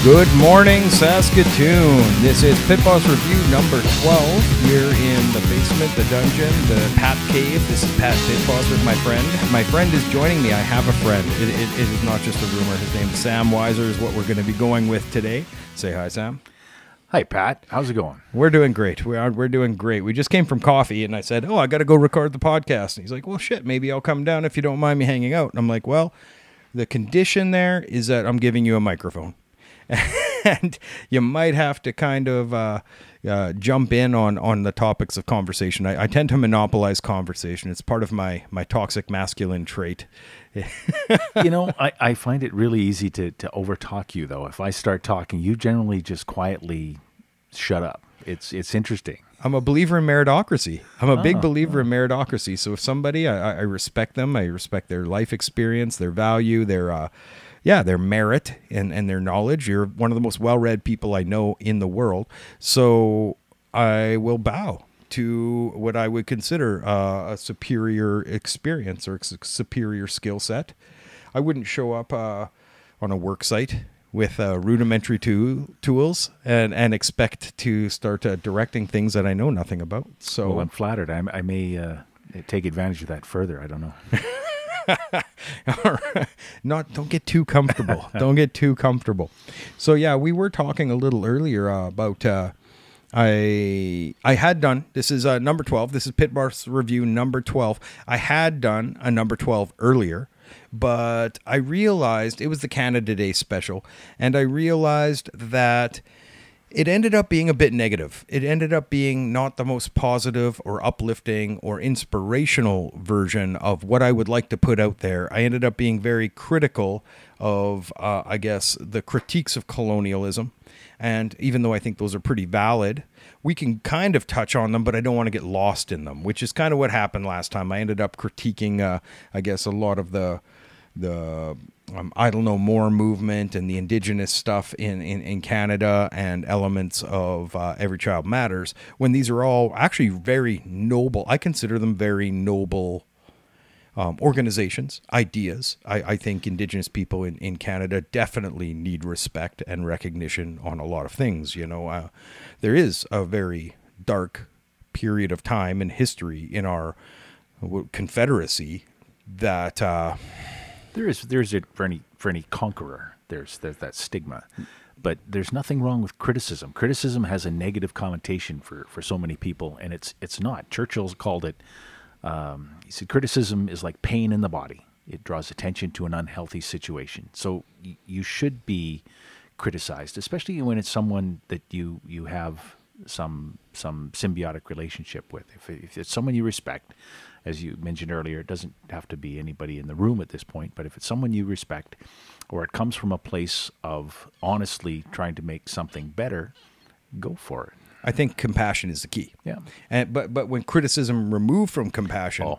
Good morning, Saskatoon. This is Pitboss Review number 12 here in the basement, the dungeon, the Pat Cave. This is Pat Pitboss with my friend. My friend is joining me. I have a friend. It is not just a rumor. His name is Sam Weiser is what we're going to be going with today. Say hi, Sam. Hi, Pat. How's it going? We're doing great. We're doing great. We just came from coffee, and I said, I got to go record the podcast. And he's like, well, shit, maybe I'll come down if you don't mind me hanging out. And I'm like, well, the condition there is that I'm giving you a microphone. And you might have to kind of jump in on the topics of conversation. I tend to monopolize conversation. It's part of my toxic masculine trait. I find it really easy to overtalk you, though. If I start talking, you generally just quietly shut up. It's interesting. I'm a believer in meritocracy. I'm a big believer in meritocracy. So if somebody, I respect them. I respect their life experience, their value, their merit and their knowledge. You're one of the most well-read people I know in the world. So I will bow to what I would consider a superior experience or superior skill set. I wouldn't show up on a work site with rudimentary tools and expect to start directing things that I know nothing about. So well, I'm flattered. I may take advantage of that further. I don't know. Don't get too comfortable. Don't get too comfortable. So yeah, we were talking a little earlier about I had done, this is number 12. This is Pitboss Review number 12. I had done a number 12 earlier, but I realized it was the Canada Day special, and I realized that it ended up being a bit negative. It ended up being not the most positive or uplifting or inspirational version of what I would like to put out there. I ended up being very critical of, the critiques of colonialism. And even though I think those are pretty valid, we can kind of touch on them, but I don't want to get lost in them, which is kind of what happened last time. I ended up critiquing, a lot of the Idle No More movement and the Indigenous stuff in Canada and elements of Every Child Matters, when these are all actually very noble. I consider them very noble organizations, ideas. I think Indigenous people in Canada definitely need respect and recognition on a lot of things. There is a very dark period of time in history in our Confederacy that... There's it for any conqueror. There's that stigma, but there's nothing wrong with criticism. Criticism has a negative connotation for so many people, and it's not. Churchill's called it. He said criticism is like pain in the body. It draws attention to an unhealthy situation. So you should be criticized, especially when it's someone that you have some symbiotic relationship with. If it's someone you respect. As you mentioned earlier, it doesn't have to be anybody in the room at this point, but if it's someone you respect or it comes from a place of honestly trying to make something better, go for it. I think compassion is the key. Yeah. But when criticism removed from compassion,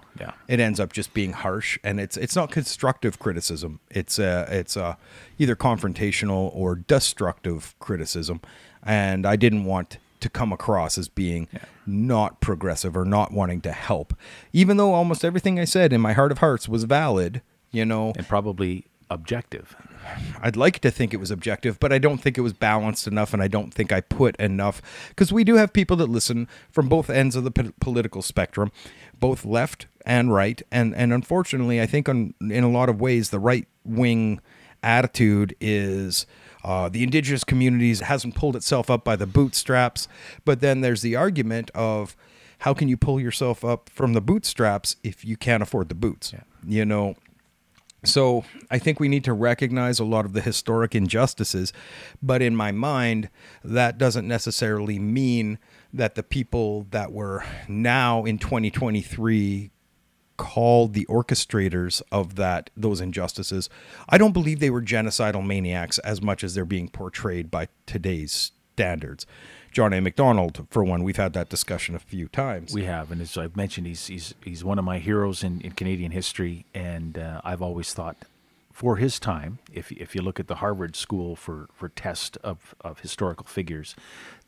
it ends up just being harsh, and it's not constructive criticism. It's either confrontational or destructive criticism, and I didn't want to come across as being not progressive or not wanting to help, even though almost everything I said in my heart of hearts was valid, and probably objective. I'd like to think it was objective, but I don't think it was balanced enough, and I don't think I put enough, because we do have people that listen from both ends of the political spectrum, both left and right, and unfortunately, I think in a lot of ways, the right-wing attitude is... the Indigenous communities hasn't pulled itself up by the bootstraps, but then there's the argument of how can you pull yourself up from the bootstraps if you can't afford the boots? Yeah. So I think we need to recognize a lot of the historic injustices, but in my mind, that doesn't necessarily mean that the people that were now in 2023 called the orchestrators of those injustices, I don't believe they were genocidal maniacs as much as they're being portrayed by today's standards. John A. MacDonald, for one, we've had that discussion a few times. We have, and as I've mentioned, he's one of my heroes in Canadian history, and I've always thought for his time, if you look at the Harvard School for test of historical figures,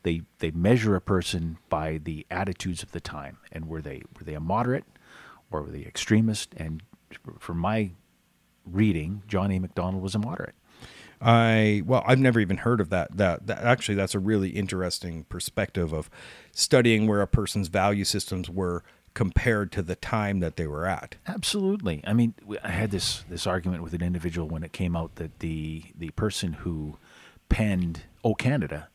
they measure a person by the attitudes of the time, and were they a moderate or were they extremist? And from my reading, John A. MacDonald was a moderate. I've never even heard of that. That actually, that's a really interesting perspective of studying where a person's value systems were compared to the time that they were at. Absolutely. I mean, I had this argument with an individual when it came out that the person who penned "O Canada"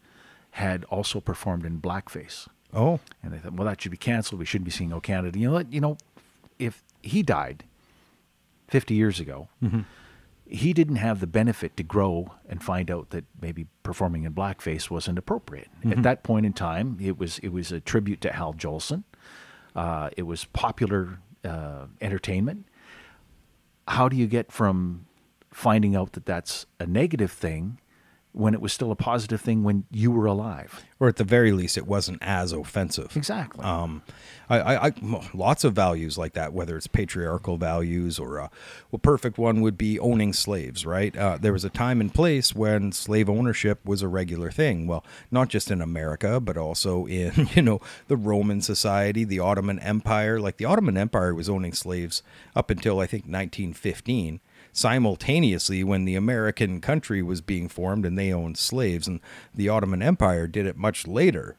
had also performed in blackface. Oh, And they thought, well, that should be canceled. We shouldn't be singing "O Canada." You know what? You know, if he died 50 years ago, he didn't have the benefit to grow and find out that maybe performing in blackface wasn't appropriate. At that point in time, it was a tribute to Hal Jolson. It was popular entertainment. How do you get from finding out that that's a negative thing when it was still a positive thing when you were alive? or at the very least, it wasn't as offensive. Exactly. Lots of values like that, whether it's patriarchal values or, perfect one would be owning slaves, right? There was a time and place when slave ownership was a regular thing. Well, not just in America, but also in, the Roman society, the Ottoman Empire. Like the Ottoman Empire was owning slaves up until I think 1915. Simultaneously when the American country was being formed and they owned slaves, and the Ottoman Empire did it much later,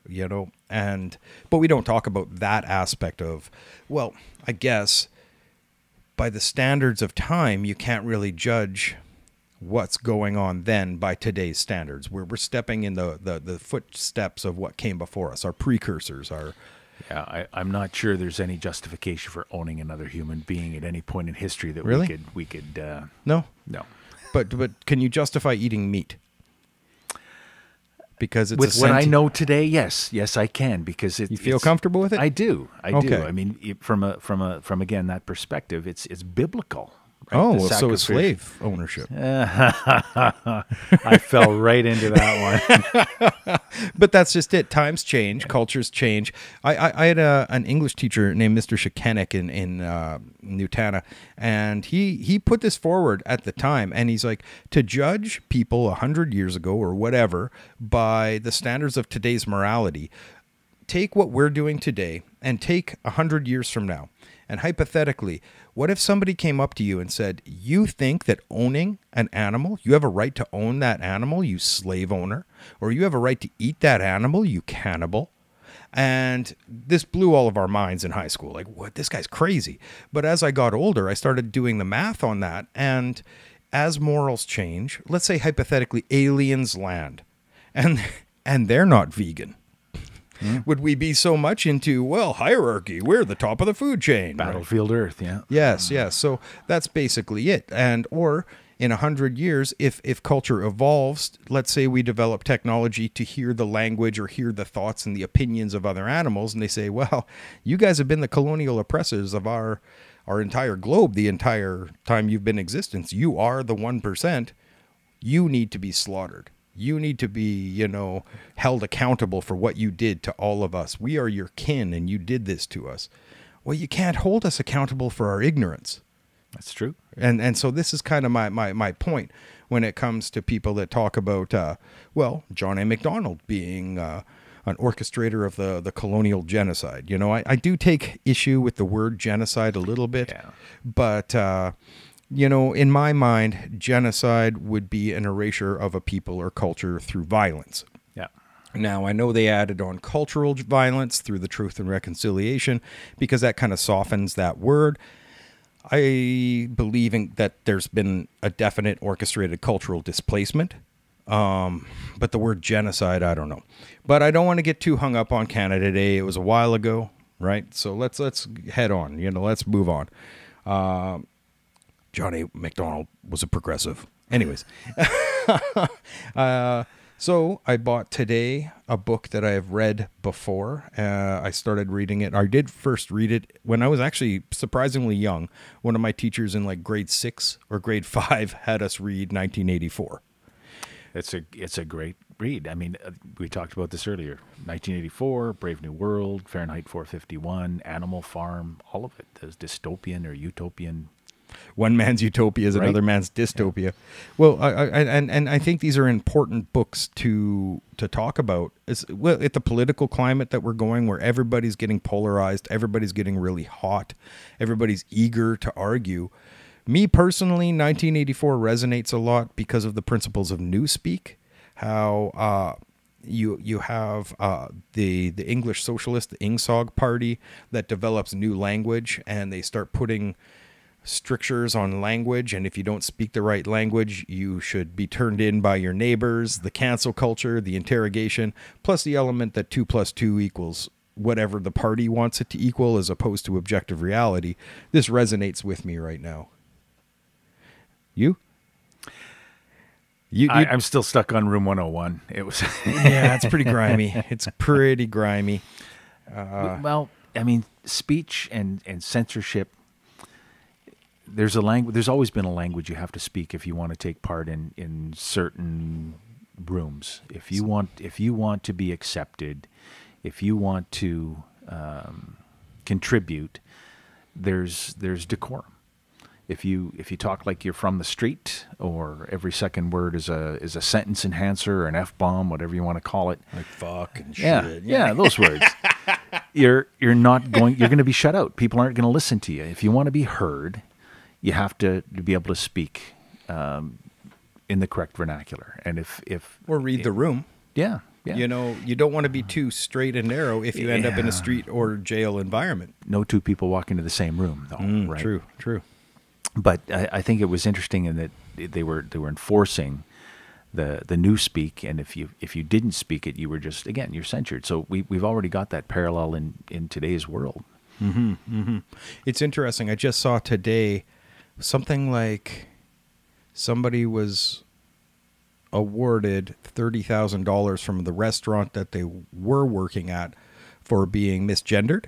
but we don't talk about that aspect of, well, I guess by the standards of time, you can't really judge what's going on then by today's standards. We're stepping in the footsteps of what came before us, our precursors, Yeah, I'm not sure there's any justification for owning another human being at any point in history that Really? we could. No? No. But can you justify eating meat? Because it's With what I know today, yes, I can, because You feel comfortable with it? I do. Okay. I mean, from again that perspective, it's biblical. Right? Oh, The well, so is sacrificial- slave ownership. I fell right into that one. But that's just it. Times change, cultures change. I had an English teacher named Mr. Shikenik in Newtana, and he put this forward at the time, and he's like, to judge people 100 years ago or whatever by the standards of today's morality, take what we're doing today and take 100 years from now. And hypothetically, what if somebody came up to you and said, you think that owning an animal, you have a right to own that animal, you slave owner, or you have a right to eat that animal, you cannibal? And this blew all of our minds in high school. Like, what? This guy's crazy. But as I got older, I started doing the math on that. And as morals change, let's say hypothetically aliens land and they're not vegan. Would we be so much into, hierarchy, we're the top of the food chain? Battlefield Earth, yeah. Yes. So that's basically it. And or in 100 years, if culture evolves, let's say we develop technology to hear the language or hear the thoughts and the opinions of other animals, and they say, well, you guys have been the colonial oppressors of our entire globe the entire time you've been in existence. You are the 1%. You need to be slaughtered. You need to be, held accountable for what you did to all of us. We are your kin, and you did this to us. Well, you can't hold us accountable for our ignorance. That's true. And so this is kind of my point when it comes to people that talk about, John A. MacDonald being an orchestrator of the colonial genocide. I do take issue with the word genocide a little bit, Yeah. but... in my mind, genocide would be an erasure of a people or culture through violence. Yeah. Now, I know they added on cultural violence through the Truth and Reconciliation because that kind of softens that word. I believe that there's been a definite orchestrated cultural displacement. But the word genocide, I don't know. But I don't want to get too hung up on Canada Day. It was a while ago, right? So let's head on. Let's move on. John A. MacDonald was a progressive. Anyways. So I bought today a book that I have read before. I started reading it. I did first read it when I was actually surprisingly young. One of my teachers in like grade 6 or grade 5 had us read 1984. It's a great read. I mean, we talked about this earlier. 1984, Brave New World, Fahrenheit 451, Animal Farm, all of it. There's dystopian or utopian. One man's utopia is another man's dystopia. Yeah. Well, I think these are important books to talk about. At the political climate that we're going, where everybody's getting polarized, everybody's getting really hot, everybody's eager to argue. Me personally, 1984 resonates a lot because of the principles of Newspeak. How you have the English Socialist, the Ingsoc Party, that develops new language, and they start putting strictures on language, and if you don't speak the right language, you should be turned in by your neighbors. The cancel culture, the interrogation, plus the element that 2 + 2 equals whatever the party wants it to equal, as opposed to objective reality. This resonates with me right now. You? I'm still stuck on Room 101. It was yeah, it's pretty grimy. It's pretty grimy. Well, I mean, speech and censorship. There's a language. There's always been a language you have to speak if you want to take part in certain rooms. If you want to be accepted, if you want to contribute, there's decorum. If you talk like you're from the street, or every second word is a sentence enhancer or an F-bomb, whatever you want to call it, like fuck and yeah, shit. Yeah, those words. You're going to be shut out. People aren't going to listen to you. If you want to be heard, you have to be able to speak in the correct vernacular. And if or read the room. Yeah. Yeah. You know, you don't want to be too straight and narrow if you end up in a street or jail environment. No two people walk into the same room, though. Right? True. But I think it was interesting in that they were enforcing the Newspeak, and if you didn't speak it, you were just, again, you're censured. So we've already got that parallel in today's world. Mm-hmm, mm-hmm. It's interesting. I just saw today something like somebody was awarded $30,000 from the restaurant that they were working at for being misgendered.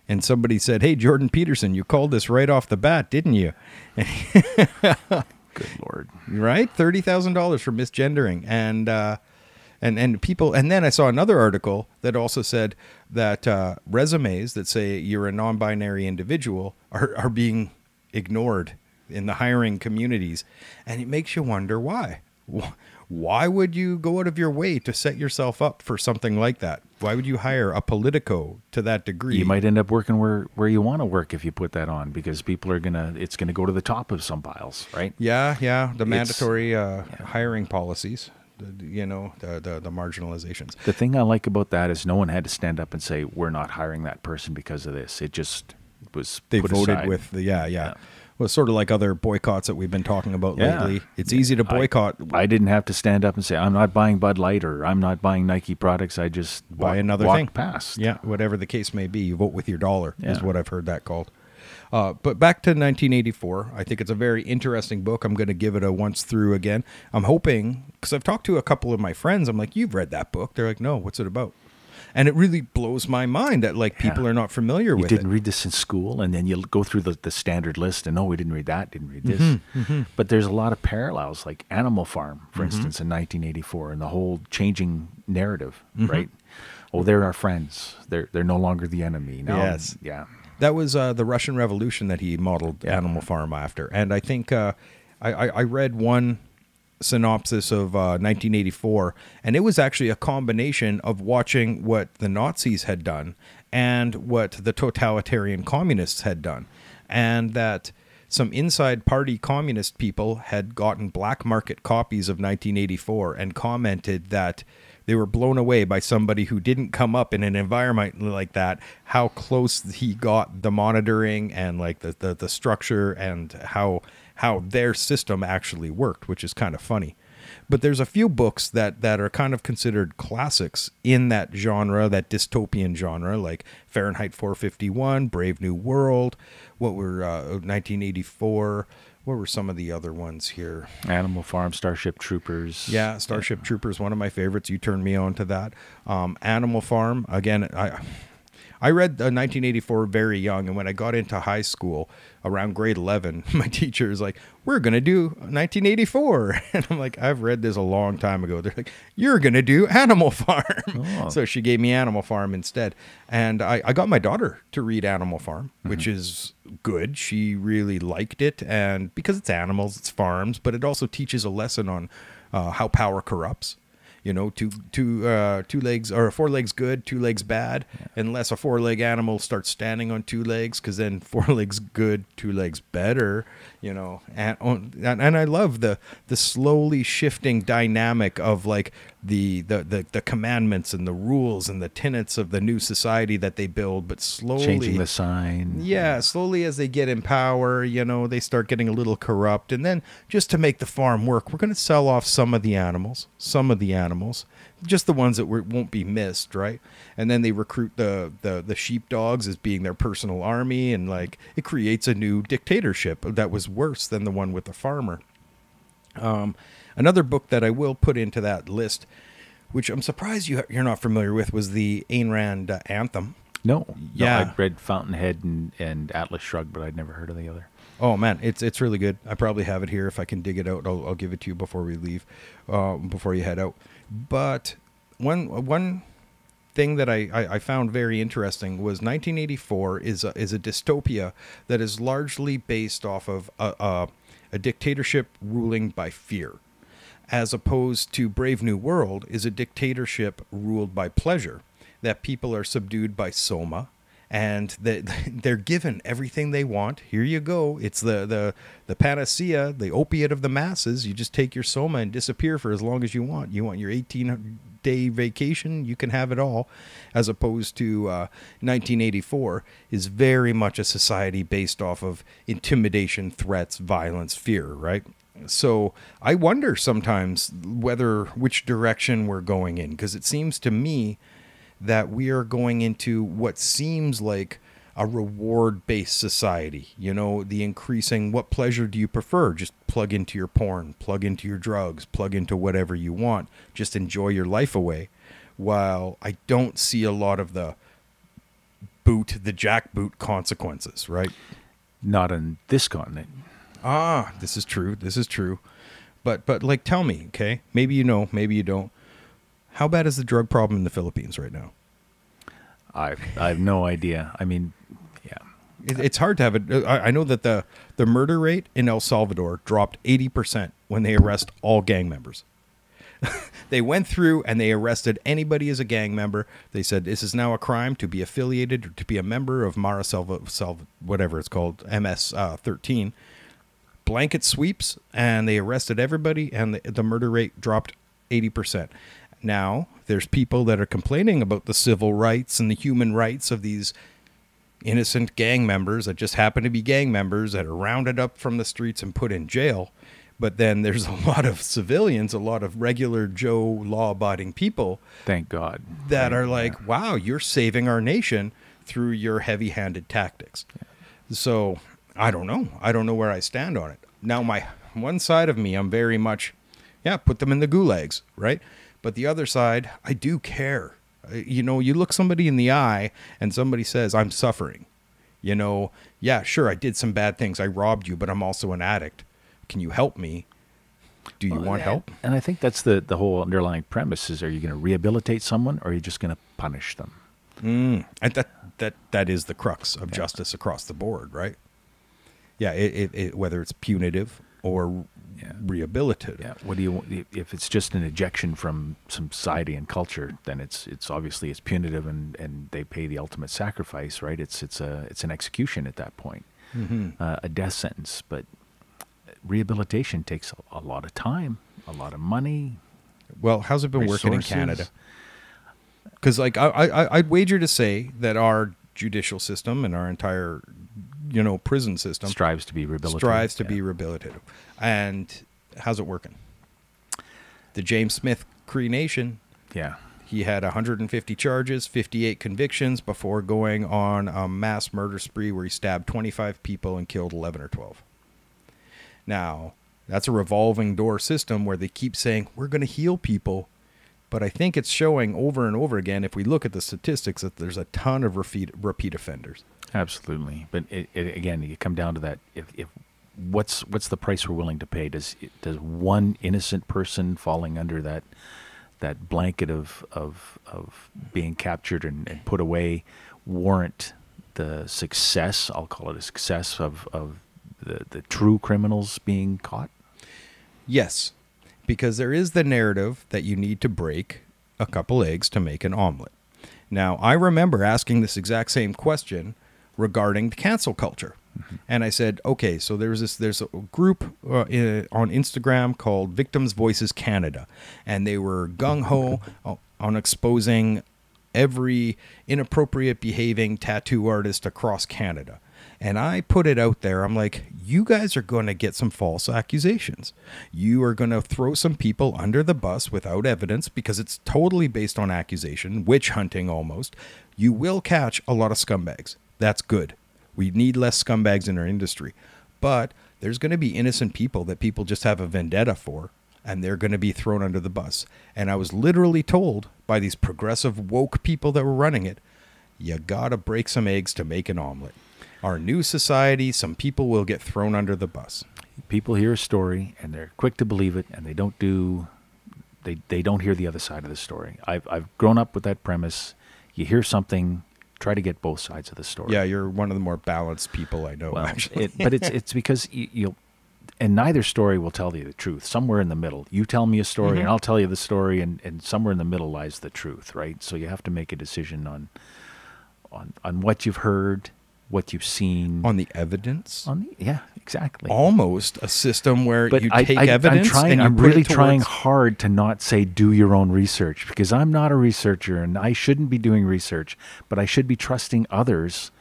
And somebody said, "Hey, Jordan Peterson, you called this right off the bat, didn't you?" Good Lord. Right? $30,000 for misgendering. And people, and then I saw another article that also said that resumes that say you're a non-binary individual are being ignored in the hiring communities. And it makes you wonder why. Why would you go out of your way to set yourself up for something like that? Why would you hire a Politico to that degree? You might end up working where you want to work if you put that on, because people are it's gonna go to the top of some piles, right? Yeah. The mandatory hiring policies, the marginalizations. The thing I like about that is no one had to stand up and say, we're not hiring that person because of this. It just was they put voted aside. with the yeah. Well, it's sort of like other boycotts that we've been talking about lately. It's easy to boycott. I didn't have to stand up and say, I'm not buying Bud Light or I'm not buying Nike products. I just buy another walked thing. Past. Yeah, whatever the case may be, you vote with your dollar is what I've heard that called. But back to 1984, I think it's a very interesting book. I'm going to give it a once through again. I'm hoping, because I've talked to a couple of my friends, I'm like, you've read that book? They're like, no, what's it about? And it really blows my mind that people are not familiar with it. You didn't read this in school, and then you go through the standard list, and no, we didn't read that, didn't read this. But there's a lot of parallels, like Animal Farm, for instance, in 1984, and the whole changing narrative, right? Oh, they're our friends. They're no longer the enemy. Now, yes. Yeah. That was the Russian Revolution that he modeled Animal Farm after. And I think I read one synopsis of 1984, and it was actually a combination of watching what the Nazis had done and what the totalitarian communists had done, and that some inside party communist people had gotten black market copies of 1984 and commented that they were blown away by somebody who didn't come up in an environment like that, how close he got the monitoring and like the structure and how their system actually worked, which is kind of funny. But there's a few books that are kind of considered classics in that genre, that dystopian genre, like Fahrenheit 451, Brave New World, 1984. What were some of the other ones here? Animal Farm, Starship Troopers. Yeah, Starship Troopers, one of my favorites. You turned me on to that. Animal Farm, again, I read 1984 very young, and when I got into high school, around grade 11, my teacher was like, we're going to do 1984. And I'm like, I've read this a long time ago. They're like, you're going to do Animal Farm. Oh. So she gave me Animal Farm instead. And I got my daughter to read Animal Farm, which is good. She really liked it. And because it's animals, it's farms, but it also teaches a lesson on how power corrupts. You know, two legs or 4 legs good, 2 legs bad, unless a 4-leg animal starts standing on 2 legs, because then 4 legs good, 2 legs better. You know, and I love the slowly shifting dynamic of like the commandments and the rules and the tenets of the new society that they build, but slowly changing the sign. Yeah, slowly as they get in power, you know, they start getting a little corrupt. And then just to make the farm work, we're going to sell off some of the animals, just the ones that won't be missed, right? And then they recruit the sheepdogs as being their personal army, and like it creates a new dictatorship that was worse than the one with the farmer. Another book that I will put into that list, which I'm surprised you're not familiar with, was the Ayn Rand Anthem. No. Yeah. I read Fountainhead and Atlas Shrugged, but I'd never heard of the other. Oh man, it's really good. I probably have it here. If I can dig it out, I'll give it to you before we leave, before you head out. But one thing that I found very interesting was 1984 is a dystopia that is largely based off of a dictatorship ruling by fear, as opposed to Brave New World is a dictatorship ruled by pleasure, that people are subdued by soma, and they're given everything they want. Here you go. It's the panacea, the opiate of the masses. You just take your soma and disappear for as long as you want. You want your 18-day vacation, you can have it all. As opposed to 1984 is very much a society based off of intimidation, threats, violence, fear, right? So I wonder sometimes which direction we're going in, because it seems to me that we are going into what seems like a reward-based society. You know, the increasing, what pleasure do you prefer? Just plug into your porn, plug into your drugs, plug into whatever you want. Just enjoy your life away. While I don't see a lot of the jackboot consequences, right? Not on this continent. This is true. But like, tell me, okay? Maybe you know, maybe you don't. How bad is the drug problem in the Philippines right now? I have no idea. I mean, yeah. It's hard to have it. I know that the murder rate in El Salvador dropped 80% when they arrest all gang members. They went through and they arrested anybody as a gang member. They said this is now a crime to be affiliated or to be a member of Mara whatever it's called, MS-13. Blanket sweeps, and they arrested everybody, and the murder rate dropped 80%. Now, there's people that are complaining about the civil rights and the human rights of these innocent gang members that just happen to be gang members that are rounded up from the streets and put in jail. But then there's a lot of civilians, a lot of regular Joe law-abiding people. Thank God. That are like, wow, you're saving our nation through your heavy-handed tactics. Yeah. So I don't know. I don't know where I stand on it. Now, my one side of me, I'm very much, put them in the gulags, right? But the other side, I do care. You know, you look somebody in the eye and somebody says, I'm suffering. You know, yeah, sure, I did some bad things. I robbed you, but I'm also an addict. Can you help me? Do you want help? And I think that's the whole underlying premise is, are you going to rehabilitate someone, or are you just going to punish them? And that is the crux of justice across the board, right? Yeah, whether it's punitive or rehabilitative. Yeah. What do you want? If it's just an ejection from society and culture, then it's obviously it's punitive, and they pay the ultimate sacrifice, right? It's an execution at that point, a death sentence. But rehabilitation takes a lot of time, a lot of money. Well, how's it been working in Canada? Because like I'd wager to say that our judicial system and our entire prison system strives to be rehabilitative. And how's it working? The James Smith Cree Nation. Yeah. He had 150 charges, 58 convictions before going on a mass murder spree where he stabbed 25 people and killed 11 or 12. Now, that's a revolving door system where they keep saying, we're going to heal people. But I think it's showing over and over again, if we look at the statistics, that there's a ton of repeat offenders. Absolutely. But again, you come down to that. If what's the price we're willing to pay? Does one innocent person falling under that blanket of being captured and put away warrant the success? I'll call it a success of the true criminals being caught. Yes, because there is the narrative that you need to break a couple eggs to make an omelet. Now, I remember asking this exact same question regarding the cancel culture. And I said, okay, so there's a group on Instagram called Victims Voices Canada, and they were gung-ho on exposing every inappropriate behaving tattoo artist across Canada. And I put it out there. I'm like, you guys are going to get some false accusations. You are going to throw some people under the bus without evidence because it's totally based on accusation, witch hunting almost. You will catch a lot of scumbags. That's good. We need less scumbags in our industry. But there's going to be innocent people that people just have a vendetta for, and they're going to be thrown under the bus. And I was literally told by these progressive woke people that were running it, you got to break some eggs to make an omelet. Our new society, some people will get thrown under the bus. People hear a story and they're quick to believe it, and they don't hear the other side of the story. I've grown up with that premise. You hear something, try to get both sides of the story. Yeah, you're one of the more balanced people I know, actually. But it's because you'll, and neither story will tell you the truth. Somewhere in the middle. You tell me a story and I'll tell you the story, and somewhere in the middle lies the truth, right? So you have to make a decision on what you've heard, what you've seen. On the evidence? Yeah, exactly. Almost a system where you take evidence I'm really trying hard to not say do your own research, because I'm not a researcher and I shouldn't be doing research, but I should be trusting others.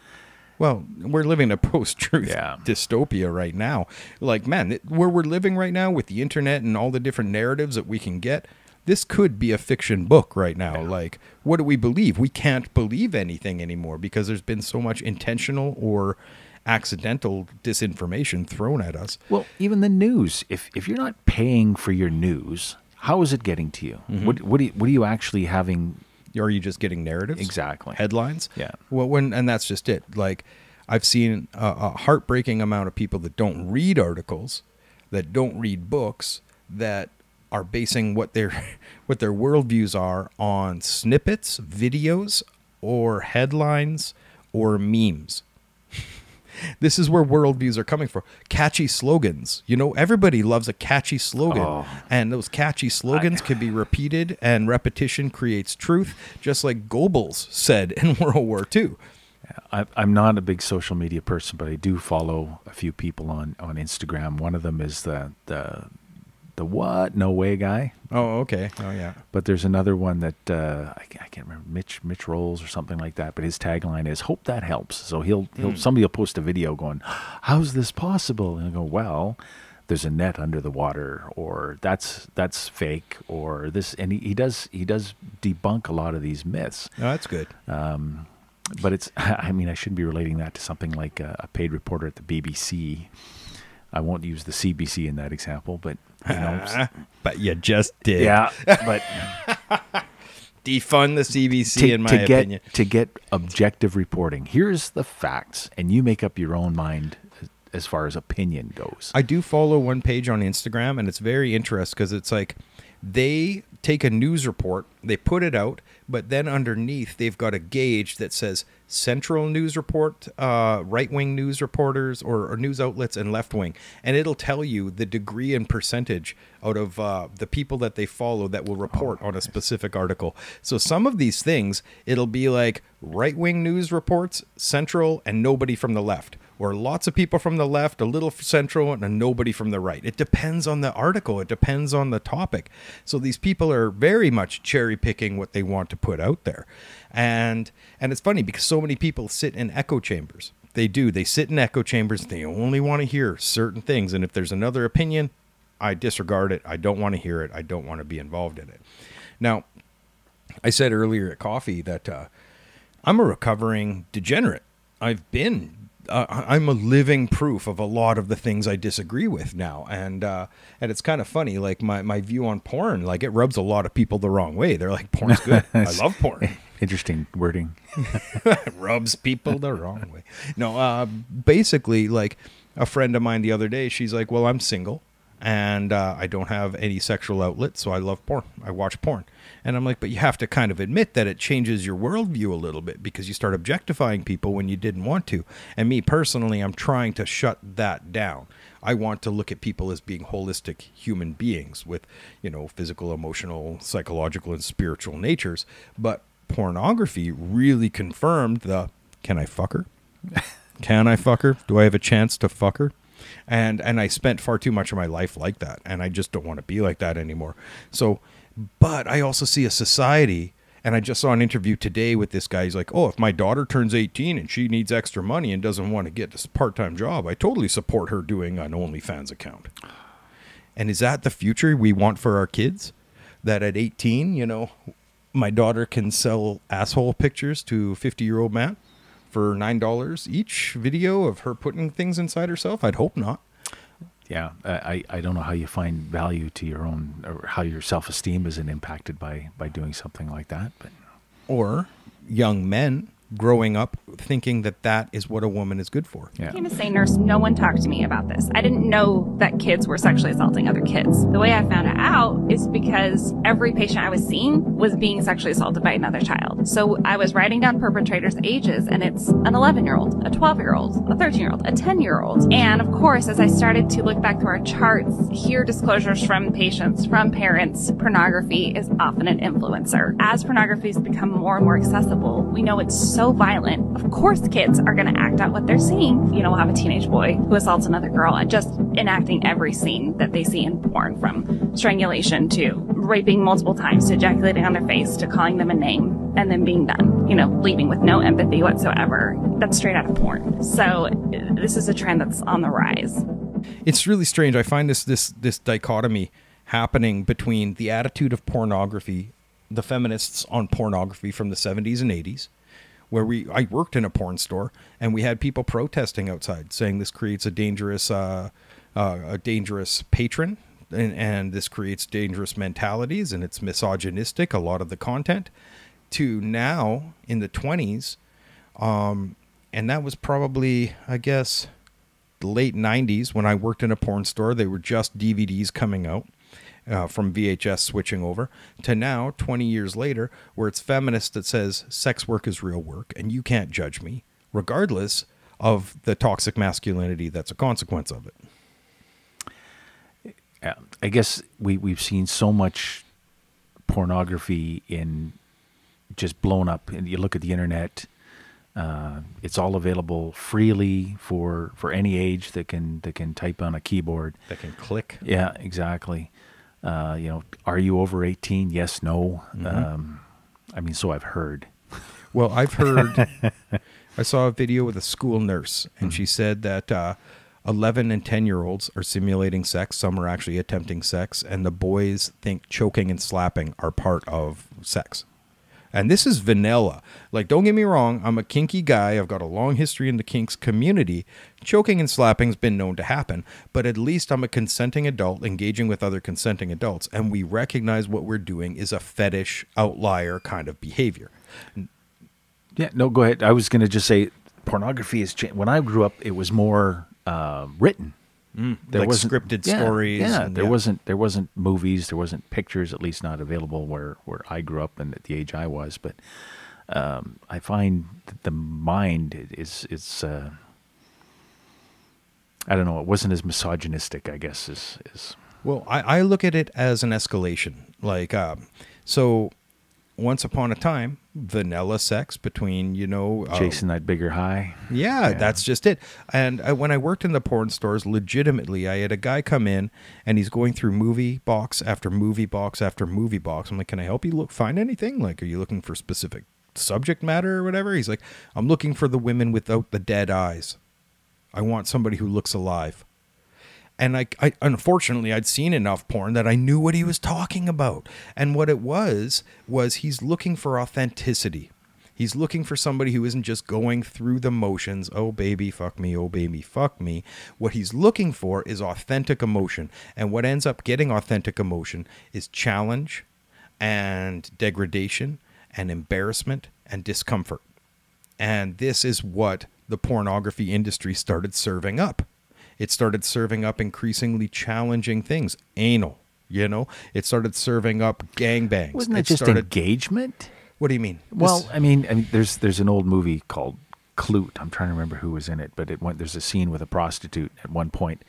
Well, we're living a post-truth dystopia right now. Like, man, where we're living right now with the internet and all the different narratives that we can get, this could be a fiction book right now. Yeah. Like, what do we believe? We can't believe anything anymore because there's been so much intentional or accidental disinformation thrown at us. Well, even the news. If you're not paying for your news, how is it getting to you? What are you actually having? Are you just getting narratives? Exactly. Headlines? Yeah. Well, and that's just it. Like, I've seen a heartbreaking amount of people that don't read articles, that don't read books, that are basing what their worldviews are on snippets, videos, or headlines, or memes. This is where worldviews are coming from. Catchy slogans. You know, everybody loves a catchy slogan. And those catchy slogans can be repeated, and repetition creates truth, just like Goebbels said in World War II. I'm not a big social media person, but I do follow a few people on Instagram. One of them is the what? No way guy. Oh, okay. Oh, yeah. But there's another one that I can't remember, Mitch Rolls or something like that. But his tagline is "Hope that helps." So somebody will post a video going, "How's this possible?" And I go, "Well, there's a net under the water, or that's fake, or this." And he does debunk a lot of these myths. Oh, that's good. But it's, I mean, I shouldn't be relating that to something like a paid reporter at the BBC. I won't use the CBC in that example, but you know, but you just did. Yeah, but defund the CBC in my opinion. To get objective reporting. Here's the facts, and you make up your own mind as far as opinion goes. I do follow one page on Instagram, and it's very interesting because it's like they take a news report, they put it out, but then underneath they've got a gauge that says central news report, right-wing news reporters or news outlets, and left-wing. And it'll tell you the degree and percentage out of the people that they follow that will report on a specific article. So some of these things, it'll be like right-wing news reports, central, and nobody from the left. Or lots of people from the left, a little central, and nobody from the right. It depends on the article. It depends on the topic. So these people are very much cherry picking what they want to put out there. And it's funny because so many people sit in echo chambers. They do. They sit in echo chambers. They only want to hear certain things. And if there's another opinion, I disregard it. I don't want to hear it. I don't want to be involved in it. Now, I said earlier at coffee that I'm a recovering degenerate. I'm a living proof of a lot of the things I disagree with now. And it's kind of funny, like my view on porn, like it rubs a lot of people the wrong way. They're like, porn's good. I love porn. Interesting wording. Rubs people the wrong way. No, basically, like a friend of mine the other day, she's like, well, I'm single. And I don't have any sexual outlet, so I love porn. I watch porn. And I'm like, but you have to kind of admit that it changes your worldview a little bit because you start objectifying people when you didn't want to. And me personally, I'm trying to shut that down. I want to look at people as being holistic human beings with, you know, physical, emotional, psychological, and spiritual natures. But pornography really confirmed the, can I fuck her? Can I fuck her? Do I have a chance to fuck her? And I spent far too much of my life like that, and I just don't want to be like that anymore. So, but I also see a society, and I just saw an interview today with this guy. He's like, oh, if my daughter turns 18 and she needs extra money and doesn't want to get this part-time job, I totally support her doing an OnlyFans account. And is that the future we want for our kids? That at 18, you know, my daughter can sell asshole pictures to a 50-year-old man for $9 each video of her putting things inside herself? I'd hope not. Yeah, I don't know how you find value to your own, or how your self-esteem isn't impacted by doing something like that. But or young men growing up thinking that that is what a woman is good for. yeah, I came to say, nurse, no one talked to me about this. I didn't know that kids were sexually assaulting other kids. The way I found it out is because every patient I was seeing was being sexually assaulted by another child. So I was writing down perpetrators' ages, and it's an 11-year-old, a 12-year-old, a 13-year-old, a 10-year-old. And of course, as I started to look back through our charts, hear disclosures from patients, from parents, pornography is often an influencer. As pornography has become more and more accessible, we know it's so violent. Of course, kids are going to act out what they're seeing. You know, we'll have a teenage boy who assaults another girl and just enacting every scene that they see in porn, from strangulation to raping multiple times to ejaculating on their face to calling them a name and then being done, you know, leaving with no empathy whatsoever. That's straight out of porn. So this is a trend that's on the rise. It's really strange. I find this dichotomy happening between the attitude of pornography, the feminists on pornography from the 70s and 80s, where I worked in a porn store and we had people protesting outside saying this creates a dangerous patron and this creates dangerous mentalities and it's misogynistic, a lot of the content, to now in the 20s. And that was probably, I guess, the late 90s when I worked in a porn store. They were just DVDs coming out. From VHS switching over to now, 20 years later, where it's feminist that says sex work is real work and you can't judge me, regardless of the toxic masculinity that's a consequence of it. yeah. I guess we've seen so much pornography in just blown up, and you look at the internet. It's all available freely for any age that can type on a keyboard. That can click. Yeah, exactly. You know, are you over 18? Yes, no. Mm-hmm. I mean, so I've heard. Well, I've heard, I saw a video with a school nurse, and she said that 11 and 10-year-olds are simulating sex. Some are actually attempting sex, and the boys think choking and slapping are part of sex. And this is vanilla. Like, don't get me wrong, I'm a kinky guy. I've got a long history in the kinks community. Choking and slapping's been known to happen, but at least I'm a consenting adult engaging with other consenting adults, and we recognize what we're doing is a fetish outlier kind of behavior. Yeah, no, go ahead. I was going to just say pornography is when I grew up, it was more written. There like wasn't scripted stories. Yeah, and, there wasn't movies, there wasn't pictures, at least not available where I grew up and at the age I was. But I find that the mind is I don't know. It wasn't as misogynistic, I guess. Is Well, I look at it as an escalation. Like, so once upon a time, vanilla sex between, you know... chasing that bigger high. Yeah, that's just it. And when I worked in the porn stores, legitimately, I had a guy come in, and he's going through movie box after movie box after movie box. I'm like, can I help you find anything? Like, are you looking for specific subject matter or whatever? He's like, I'm looking for the women without the dead eyes. I want somebody who looks alive. And I unfortunately, I'd seen enough porn that I knew what he was talking about. And what it was he's looking for authenticity. He's looking for somebody who isn't just going through the motions. Oh, baby, fuck me. Oh, baby, fuck me. What he's looking for is authentic emotion. And what ends up getting authentic emotion is challenge and degradation and embarrassment and discomfort. And this is what the pornography industry started serving up. It started serving up increasingly challenging things. Anal, you know? It started serving up gangbangs. Wasn't it just engagement? What do you mean? Well, I mean, there's an old movie called Clute. I'm trying to remember who was in it, but there's a scene with a prostitute at one point.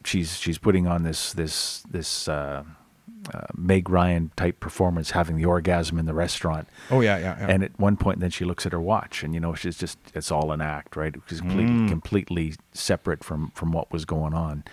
She's putting on this Meg Ryan type performance, having the orgasm in the restaurant. Oh yeah. And at one point, then she looks at her watch, and it's all an act, right? It's completely separate from what was going on.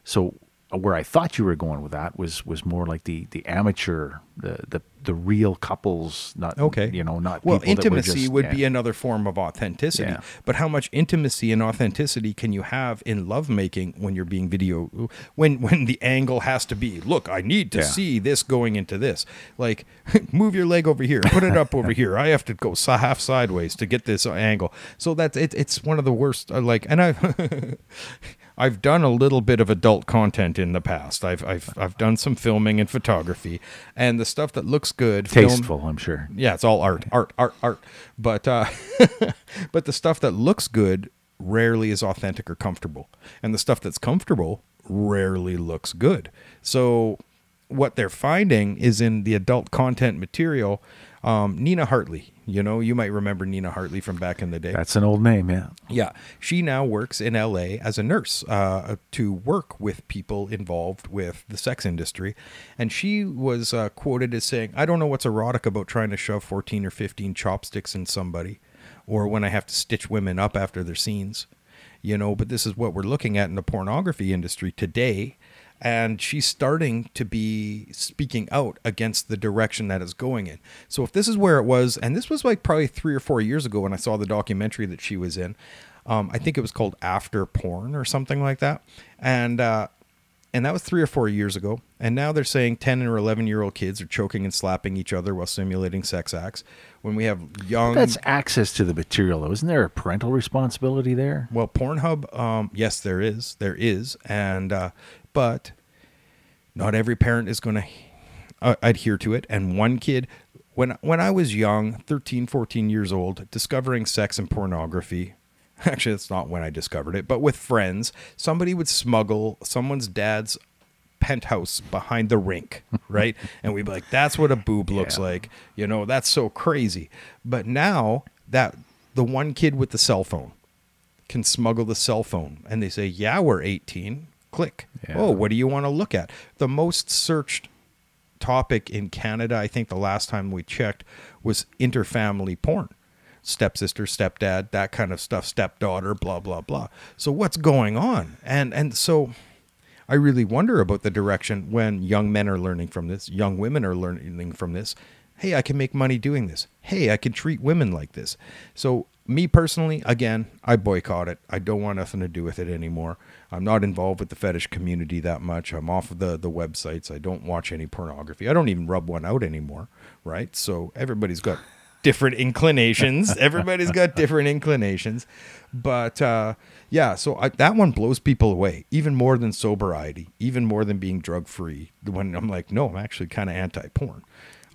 So where I thought you were going with that was more like the amateur, the real couples, not okay. Not well, people intimacy that would be another form of authenticity. Yeah. But how much intimacy and authenticity can you have in lovemaking when you're being video? When the angle has to be, look, I need to see this going into this. Like, move your leg over here, put it up over here. I have to go half sideways to get this angle. So that's it's one of the worst. I've done a little bit of adult content in the past. I've done some filming and photography, and the stuff that looks good, tasteful, I'm sure. Yeah, it's all art. But but the stuff that looks good rarely is authentic or comfortable, and the stuff that's comfortable rarely looks good. So what they're finding is in the adult content material. Nina Hartley, you might remember Nina Hartley from back in the day. That's an old name, yeah. Yeah. She now works in LA as a nurse to work with people involved with the sex industry. And she was quoted as saying, I don't know what's erotic about trying to shove 14 or 15 chopsticks in somebody, or when I have to stitch women up after their scenes, but this is what we're looking at in the pornography industry today. And she's starting to be speaking out against the direction that it's going in. So if this is where it was, and this was like probably 3 or 4 years ago when I saw the documentary that she was in, I think it was called After Porn or something like that. And that was 3 or 4 years ago. And now they're saying 10 or 11-year-old kids are choking and slapping each other while simulating sex acts. When we have young... That's access to the material, though. Isn't there a parental responsibility there? Well, Pornhub, yes, there is. There is. And... but not every parent is going to adhere to it. And one kid, when I was young, 13, 14 years old, discovering sex and pornography, actually, that's not when I discovered it, but with friends, somebody would smuggle someone's dad's penthouse behind the rink, right? And we'd be like, that's what a boob looks like. That's so crazy. But now that the one kid with the cell phone can smuggle the cell phone and they say, yeah, we're 18. Click. Yeah. Oh, what do you want to look at? The most searched topic in Canada, I think the last time we checked, was interfamily porn. Stepsister, stepdad, that kind of stuff, stepdaughter, blah, blah, blah. So what's going on? And so I really wonder about the direction when young men are learning from this, young women are learning from this. Hey, I can make money doing this. Hey, I can treat women like this. So me personally, again, I boycott it. I don't want nothing to do with it anymore. I'm not involved with the fetish community that much. I'm off of the websites. I don't watch any pornography. I don't even rub one out anymore, right? So everybody's got different inclinations. Everybody's got different inclinations. But yeah, so that one blows people away, even more than sobriety, even more than being drug-free. When I'm like, no, I'm actually kind of anti-porn.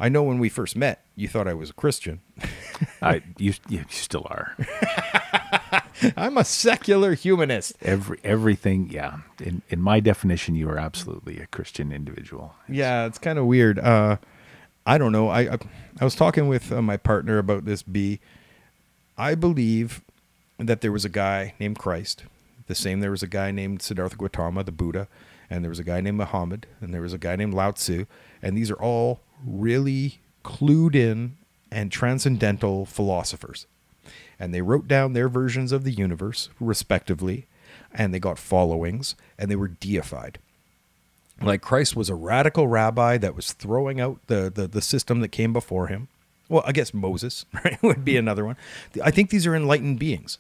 I know when we first met, you thought I was a Christian. You still are. I'm a secular humanist. Everything, yeah. In my definition, you are absolutely a Christian individual. Yeah, it's kind of weird. I don't know. I was talking with my partner about this. I believe that there was a guy named Christ. There was a guy named Siddhartha Gautama, the Buddha, and there was a guy named Muhammad, and there was a guy named Lao Tzu, and these are all really clued in and transcendental philosophers. And they wrote down their versions of the universe, respectively, and they got followings, and they were deified. Like Christ was a radical rabbi that was throwing out the system that came before him. Well, I guess Moses, right, would be another one. I think these are enlightened beings,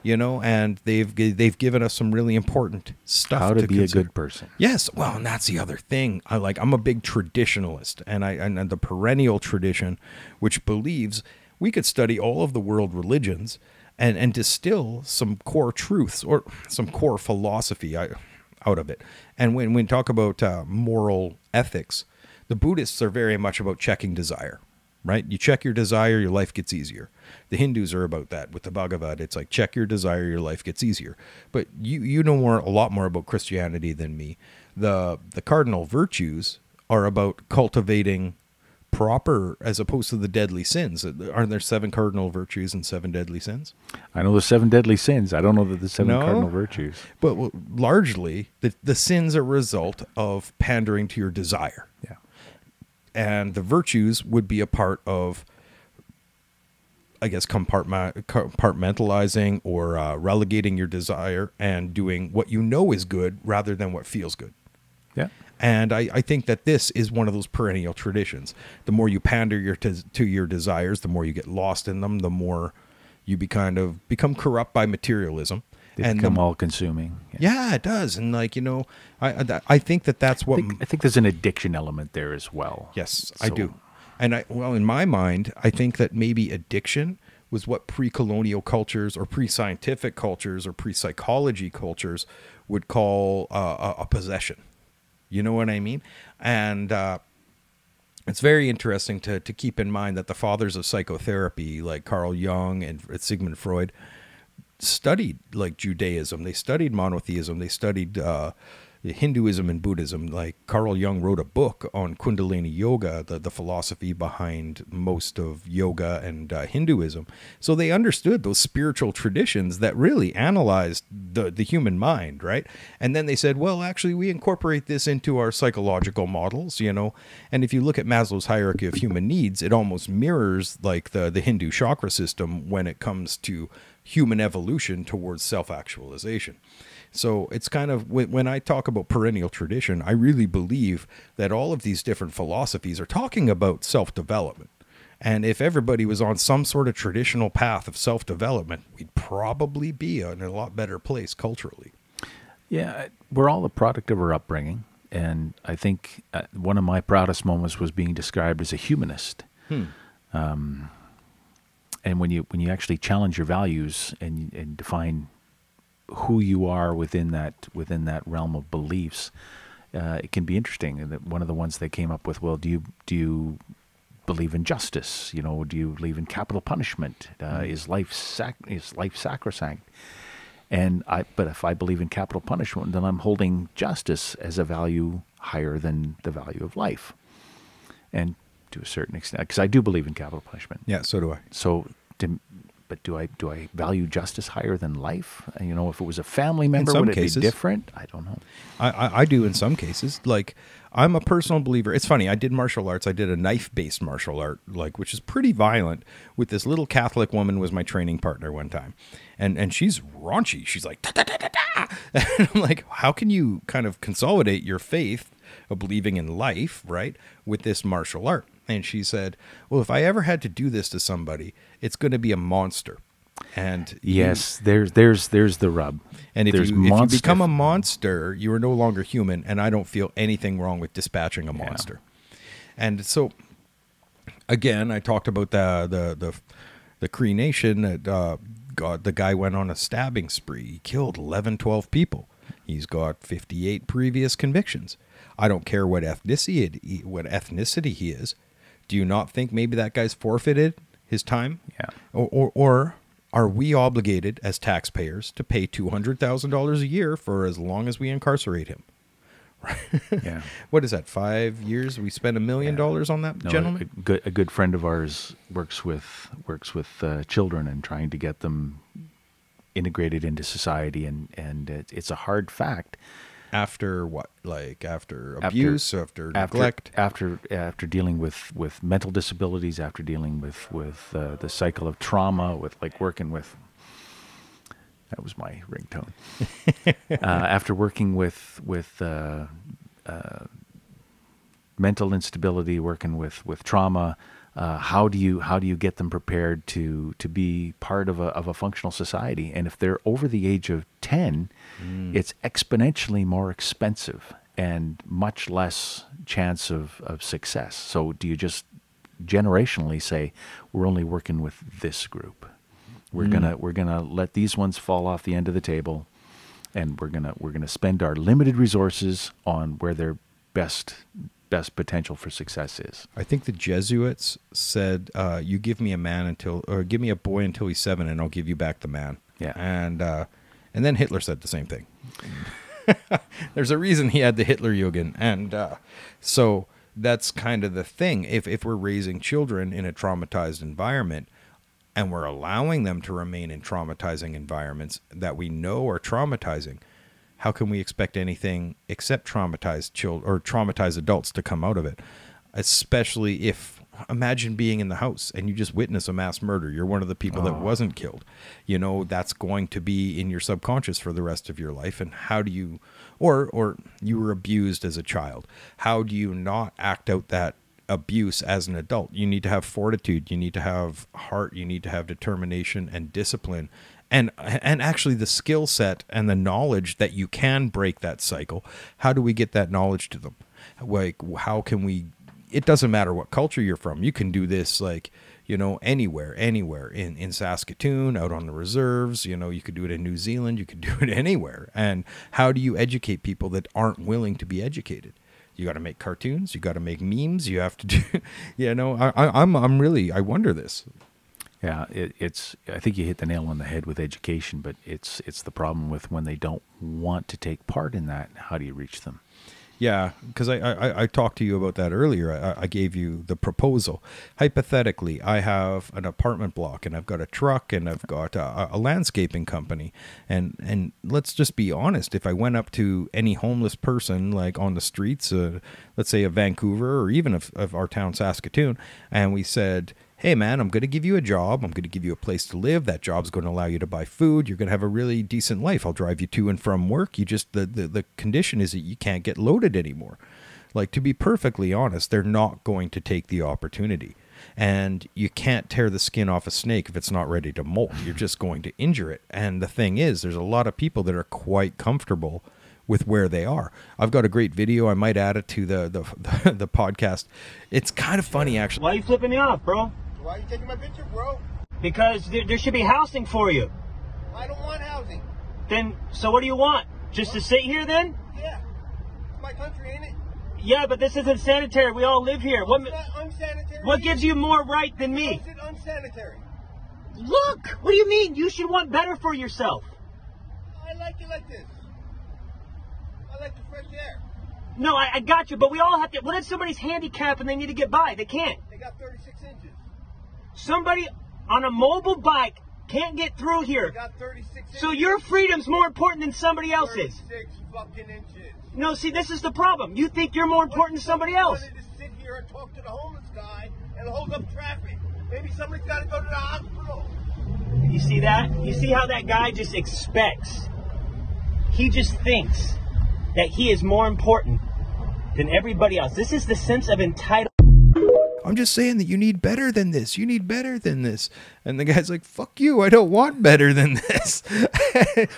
and they've given us some really important stuff. How to be consider. A good person. Yes, well, and that's the other thing. I'm a big traditionalist, and the perennial tradition, which believes we could study all of the world religions and distill some core truths or some core philosophy out of it. And when we talk about moral ethics, the Buddhists are very much about checking desire. right? You check your desire, your life gets easier. The Hindus are about that. With the Bhagavad, it's like, check your desire, your life gets easier. But you know a lot more about Christianity than me. The cardinal virtues are about cultivating proper, as opposed to the deadly sins. Aren't there 7 cardinal virtues and 7 deadly sins? I know the 7 deadly sins. I don't know that the 7 No? cardinal virtues. But largely, the sins are a result of pandering to your desire. Yeah. And the virtues would be a part of, I guess, compartmentalizing or relegating your desire and doing what you know is good rather than what feels good. Yeah. And I think that this is one of those perennial traditions. The more you pander to your desires, the more you get lost in them, the more you become corrupt by materialism. They become all-consuming. Yeah, it does. And I think that's what... I think there's an addiction element there as well. Yes, I do. And in my mind, I think that maybe addiction was what pre-colonial cultures or pre-scientific cultures or pre-psychology cultures would call a possession. You know what I mean? And it's very interesting to keep in mind that the fathers of psychotherapy, like Carl Jung and Sigmund Freud, studied like Judaism. They studied monotheism. They studied Hinduism and Buddhism. Like Carl Jung wrote a book on Kundalini Yoga, the philosophy behind most of yoga and Hinduism. So they understood those spiritual traditions that really analyzed the human mind, right? And then they said, well, actually, we incorporate this into our psychological models, And if you look at Maslow's hierarchy of human needs, it almost mirrors like the Hindu chakra system when it comes to human evolution towards self-actualization. So it's kind of, when I talk about perennial tradition, I really believe that all of these different philosophies are talking about self-development. And if everybody was on some sort of traditional path of self-development, we'd probably be in a lot better place culturally. Yeah, we're all a product of our upbringing. And I think one of my proudest moments was being described as a humanist. And when you actually challenge your values and define who you are within that realm of beliefs, it can be interesting. And one of the ones they came up with, well, do you believe in justice? Do you believe in capital punishment? Is life sacrosanct? But if I believe in capital punishment, then I'm holding justice as a value higher than the value of life, and to a certain extent, because I do believe in capital punishment. Yeah, so do I. But do I value justice higher than life? If it was a family member, would it be different? I don't know. I do in some cases. Like, I'm a personal believer. It's funny. I did martial arts. I did a knife-based martial art, which is pretty violent. With this little Catholic woman was my training partner one time, and she's raunchy. She's like, da, da, da, da, da. And I'm like, how can you kind of consolidate your faith of believing in life, right, with this martial art? And she said, well, if I ever had to do this to somebody, it's going to be a monster. And yes, there's the rub. And if you become a monster, you are no longer human. And I don't feel anything wrong with dispatching a monster. Yeah. And so, again, I talked about the Cree Nation. The guy went on a stabbing spree. He killed 11, 12 people. He's got 58 previous convictions. I don't care what ethnicity he is. Do you not think maybe that guy's forfeited his time? Yeah. Or are we obligated as taxpayers to pay $200,000 a year for as long as we incarcerate him? Yeah. What is that? 5 years? We spend $1 million on that gentleman? A good friend of ours works with children and trying to get them integrated into society, and it's a hard fact. After what? Like after abuse, after neglect? After dealing with mental disabilities, after dealing with the cycle of trauma, with working with... That was my ringtone. After working with mental instability, working with trauma, how do you get them prepared to be part of a functional society? And if they're over the age of 10, it's exponentially more expensive and much less chance of success. So do you just generationally say, we're only working with this group? We're gonna let these ones fall off the end of the table, and we're gonna spend our limited resources on where they're best best potential for success is. I think the Jesuits said, "You give me a man give me a boy until he's 7, and I'll give you back the man." Yeah. And then Hitler said the same thing. There's a reason he had the Hitlerjugend, and so that's kind of the thing. If we're raising children in a traumatized environment, and we're allowing them to remain in traumatizing environments that we know are traumatizing, how can we expect anything except traumatized children or traumatized adults to come out of it? Especially if, imagine being in the house and you just witness a mass murder. You're one of the people that wasn't killed. You know, that's going to be in your subconscious for the rest of your life. And how do you, or you were abused as a child. How do you not act out that abuse as an adult? You need to have fortitude. You need to have heart. You need to have determination and discipline. And actually the skill set and the knowledge that you can break that cycle. How do we get that knowledge to them? Like, how can we, it doesn't matter what culture you're from. You can do this, like, you know, anywhere in Saskatoon, out on the reserves, you know, you could do it in New Zealand, you could do it anywhere. And how do you educate people that aren't willing to be educated? You got to make cartoons, you got to make memes, you have to do, you know, I wonder this. Yeah, I think you hit the nail on the head with education, but it's the problem with when they don't want to take part in that. How do you reach them? Yeah, because I talked to you about that earlier. I gave you the proposal. Hypothetically, I have an apartment block, and I've got a truck, and I've got a landscaping company. And let's just be honest. If I went up to any homeless person, like on the streets, let's say of Vancouver or even of our town, Saskatoon, and we said, hey, man, I'm going to give you a job. I'm going to give you a place to live. That job's going to allow you to buy food. You're going to have a really decent life. I'll drive you to and from work. You just, the condition is that you can't get loaded anymore. Like, to be perfectly honest, they're not going to take the opportunity. And you can't tear the skin off a snake if it's not ready to molt. You're just going to injure it. And the thing is, there's a lot of people that are quite comfortable with where they are. I've got a great video. I might add it to the podcast. It's kind of funny, actually. Why are you flipping me off, bro? Why are you taking my picture, bro? Because there should be housing for you. I don't want housing. Then, so what do you want? Just to sit here then? Yeah. It's my country, ain't it? Yeah, but this isn't sanitary. We all live here. It's not unsanitary. What gives you more right than me? Is it unsanitary? Look! What do you mean? You should want better for yourself. I like it like this. I like the fresh air. No, I got you, but we all have to. What if somebody's handicapped and they need to get by? They can't. They got 36 inches. Somebody on a mobile bike can't get through here. They got 36 inches. So your freedom's more important than somebody else's. 36 fucking inches. No, see, this is the problem. You think you're more important than somebody else. I wanted to sit here and talk to the homeless guy and hold up traffic. Maybe somebody's got to go to the hospital. You see that? You see how that guy just expects? He just thinks that he is more important than everybody else. This is the sense of entitlement. I'm just saying that you need better than this. You need better than this. And the guy's like, fuck you. I don't want better than this.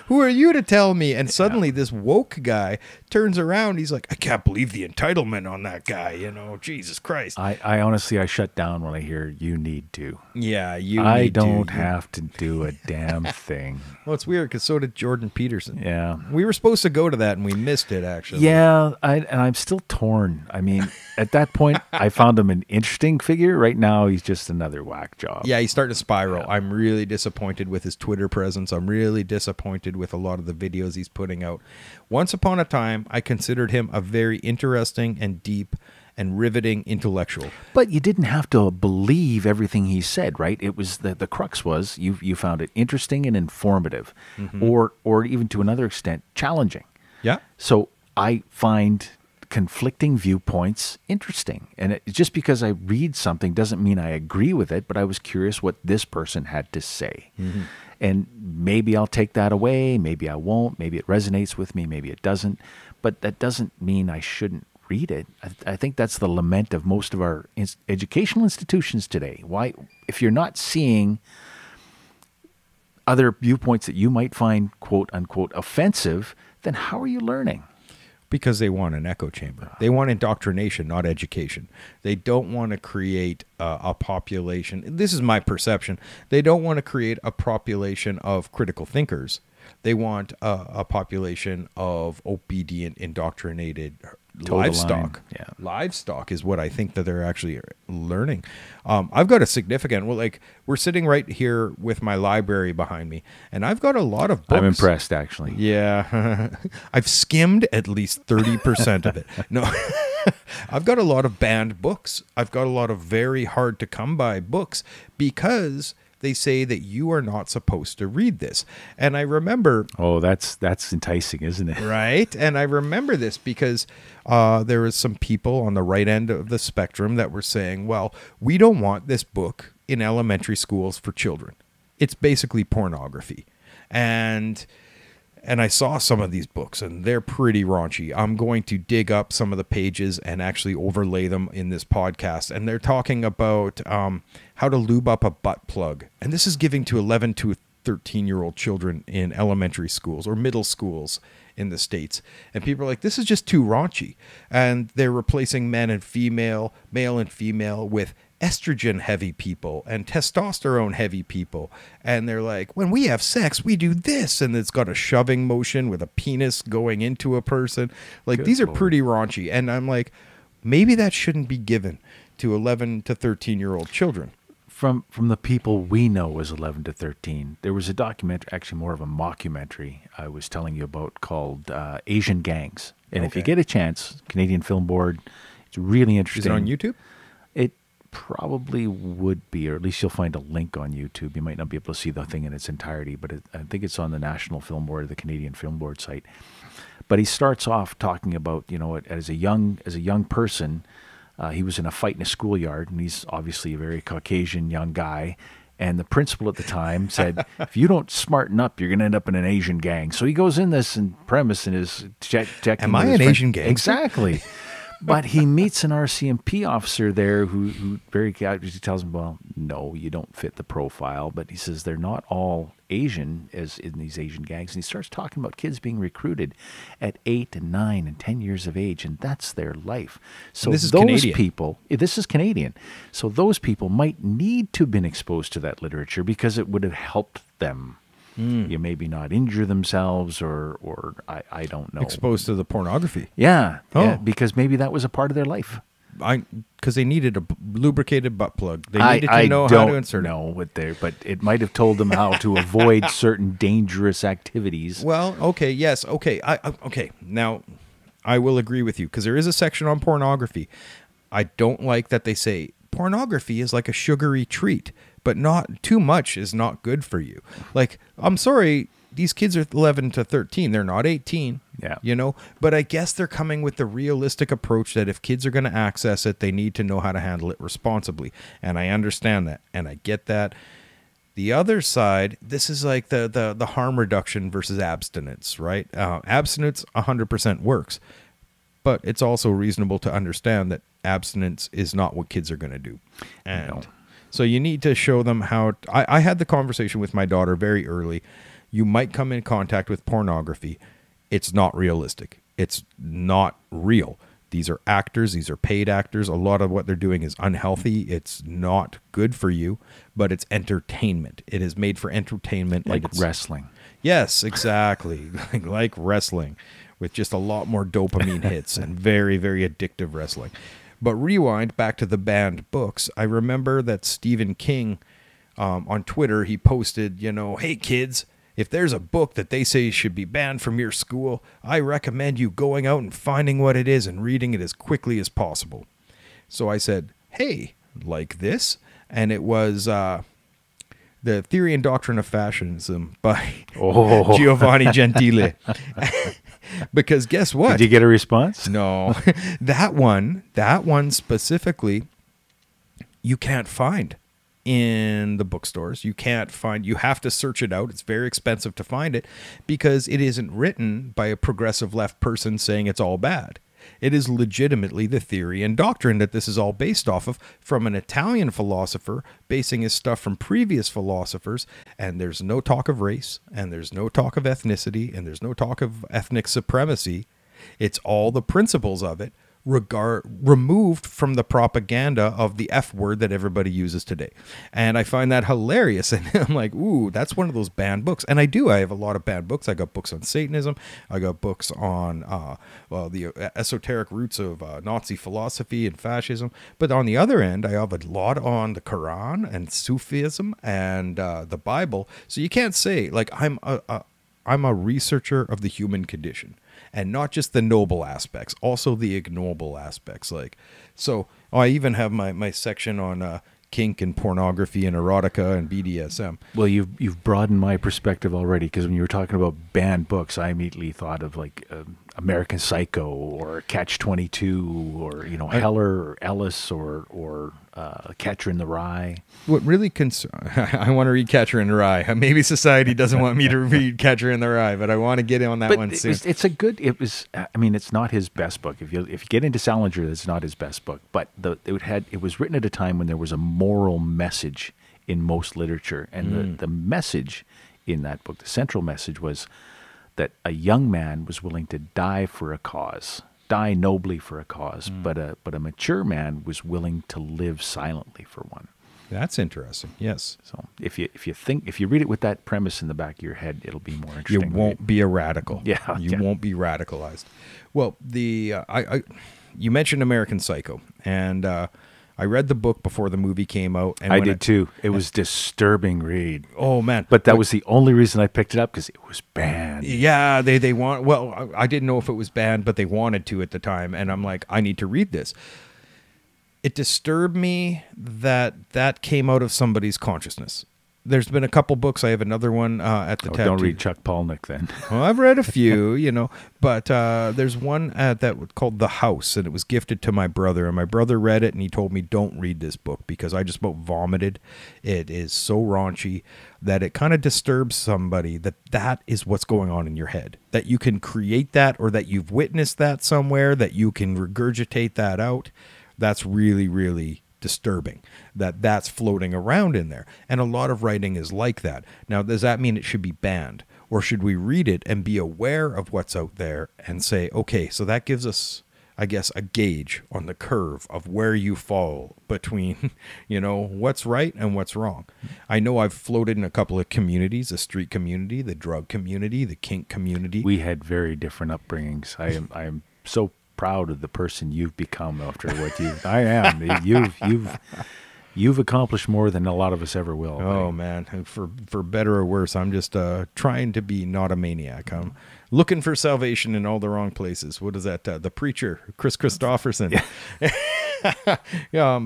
Who are you to tell me? And suddenly this woke guy turns around. He's like, I can't believe the entitlement on that guy. You know, Jesus Christ. I honestly, I shut down when I hear you need to. Yeah, I don't have to do a damn thing. Well, it's weird because so did Jordan Peterson. Yeah. We were supposed to go to that and we missed it, actually. Yeah, and I'm still torn. I mean, at that point, I found him an interesting figure. Right now, he's just another whack job. Yeah, he's starting to spiral. I'm really disappointed with his Twitter presence. I'm really disappointed with a lot of the videos he's putting out. Once upon a time, I considered him a very interesting and deep and riveting intellectual. But you didn't have to believe everything he said, right? It was the crux was you found it interesting and informative, or even to another extent challenging. Yeah. So I find conflicting viewpoints interesting, and just because I read something doesn't mean I agree with it, but I was curious what this person had to say. And maybe I'll take that away, maybe I won't, maybe it resonates with me, maybe it doesn't, but that doesn't mean I shouldn't read it. I think that's the lament of most of our educational institutions today. Why, if you're not seeing other viewpoints that you might find quote unquote offensive, then how are you learning? Because they want an echo chamber. They want indoctrination, not education. They don't want to create a population. This is my perception. They don't want to create a population of critical thinkers. They want a population of obedient, indoctrinated toe the livestock. line. Yeah. Livestock is what I think that they're actually learning. I've got a significant, we're sitting right here with my library behind me, and I've got a lot of books. I'm impressed, actually. Yeah. I've skimmed at least 30% of it. No, I've got a lot of banned books. I've got a lot of very hard to come by books because they say that you are not supposed to read this. And I remember... Oh, that's enticing, isn't it? Right? And I remember this because there was some people on the right end of the spectrum that were saying, well, we don't want this book in elementary schools for children. It's basically pornography. And I saw some of these books, and they're pretty raunchy. I'm going to dig up some of the pages and actually overlay them in this podcast. And they're talking about how to lube up a butt plug. And this is giving to 11 to 13-year-old children in elementary schools or middle schools in the States. And people are like, this is just too raunchy. And they're replacing male and female with estrogen heavy people and testosterone heavy people, and they're like, when we have sex we do this, and it's got a shoving motion with a penis going into a person. Good these are Lord. pretty raunchy, and I'm like, maybe that shouldn't be given to 11 to 13-year-old children. From the people we know as 11 to 13, there was a documentary, actually more of a mockumentary I was telling you about, called Asian Gangs. And if you get a chance, Canadian Film Board, it's really interesting. Is it on YouTube? It probably would be, or at least you'll find a link on YouTube. You might not be able to see the thing in its entirety, but I think it's on the National Film Board, the Canadian Film Board site. But he starts off talking about, as a young person, he was in a fight in a schoolyard, and he's obviously a very Caucasian young guy. And the principal at the time said, if you don't smarten up, you're going to end up in an Asian gang. So he goes in this premise and is checking. Am I an Asian gang? Exactly. But he meets an RCMP officer there who very casually tells him, well, no, you don't fit the profile. But he says they're not all Asian as in these Asian gangs. And he starts talking about kids being recruited at 8 and 9 and 10 years of age, and that's their life. So this is those Canadian. people, this is Canadian. So those people might need to have been exposed to that literature because it would have helped them. You maybe not injure themselves or I don't know. Exposed to the pornography. Yeah, Oh. yeah, because maybe that was a part of their life. Because they needed a lubricated butt plug. They needed to know how to insert it. I don't know what they're, but it might have told them how to avoid certain dangerous activities. Well, okay, yes, okay. Okay, now I will agree with you because there is a section on pornography. I don't like that they say pornography is like a sugary treat, but not too much is not good for you. Like, I'm sorry, these kids are 11 to 13. They're not 18. Yeah. But I guess they're coming with the realistic approach that if kids are going to access it, they need to know how to handle it responsibly. And I understand that. And I get that. The other side, this is like the harm reduction versus abstinence, right? Abstinence 100% works. But it's also reasonable to understand that abstinence is not what kids are going to do. And No. so you need to show them how... I had the conversation with my daughter very early. You might come in contact with pornography. It's not realistic. It's not real. These are actors. These are paid actors. A lot of what they're doing is unhealthy. It's not good for you, but it's entertainment. It is made for entertainment. Like and wrestling. Yes, exactly. like wrestling with just a lot more dopamine hits and very, very addictive wrestling. But rewind back to the banned books. I remember that Stephen King on Twitter, he posted, hey, kids, if there's a book that they say should be banned from your school, I recommend you going out and finding what it is and reading it as quickly as possible. So I said, hey, like this? And it was The Theory and Doctrine of Fascism by Giovanni Gentile. Because guess what? Did you get a response? No. that one specifically, you can't find in the bookstores. You have to search it out. It's very expensive to find it because it isn't written by a progressive left person saying it's all bad. It is legitimately the theory and doctrine that this is all based off of from an Italian philosopher basing his stuff from previous philosophers. And there's no talk of race, and there's no talk of ethnicity, and there's no talk of ethnic supremacy. It's all the principles of it removed from the propaganda of the F word that everybody uses today. And I find that hilarious. And I'm like, ooh, that's one of those banned books. And I have a lot of banned books. I got books on Satanism. I got books on the esoteric roots of Nazi philosophy and fascism. But on the other end, I have a lot on the Quran and Sufism and the Bible. So you can't say, like, I'm a researcher of the human condition. And not just the noble aspects, also the ignoble aspects. Like, so I even have my section on kink and pornography and erotica and BDSM. Well, you've broadened my perspective already, because when you were talking about banned books, I immediately thought of like American Psycho or Catch-22 or Heller or Ellis or Catcher in the Rye. What really I want to read Catcher in the Rye. Maybe society doesn't want me to read Catcher in the Rye, but I want to get on that one soon. It's not his best book. If you get into Salinger, it's not his best book. But it was written at a time when there was a moral message in most literature, and the message in that book, the central message, was that a young man was willing to die for a cause, die nobly for a cause, but a mature man was willing to live silently for one. That's interesting. Yes. So if you read it with that premise in the back of your head, it'll be more interesting. You won't be a radical. Yeah. You won't be radicalized. Well, you mentioned American Psycho, and I read the book before the movie came out. And I did too. It was disturbing read. Oh man! But that was the only reason I picked it up, because it was banned. Yeah, they want. Well, I didn't know if it was banned, but they wanted to at the time, and I'm like, I need to read this. It disturbed me that came out of somebody's consciousness. There's been a couple books. I have another one at the tattoo. Don't read Chuck Palahniuk then. Well, I've read a few, but there's one that was called The House, and it was gifted to my brother. And my brother read it, and he told me, don't read this book, because I just about vomited. It is so raunchy that it kind of disturbs somebody that is what's going on in your head. That you can create that, or that you've witnessed that somewhere, that you can regurgitate that out. That's really, really disturbing that's floating around in there. And a lot of writing is like that. Now, does that mean it should be banned? Or should we read it and be aware of what's out there and say, okay, so that gives us, I guess, a gauge on the curve of where you fall between, what's right and what's wrong. I know I've floated in a couple of communities, the street community, the drug community, the kink community. We had very different upbringings. I am so proud of the person you've become after what I am. You've accomplished more than a lot of us ever will. Oh right? Man, for better or worse, I'm just trying to be not a maniac. I'm looking for salvation in all the wrong places. What is that? The preacher, Chris Christopherson. Yeah.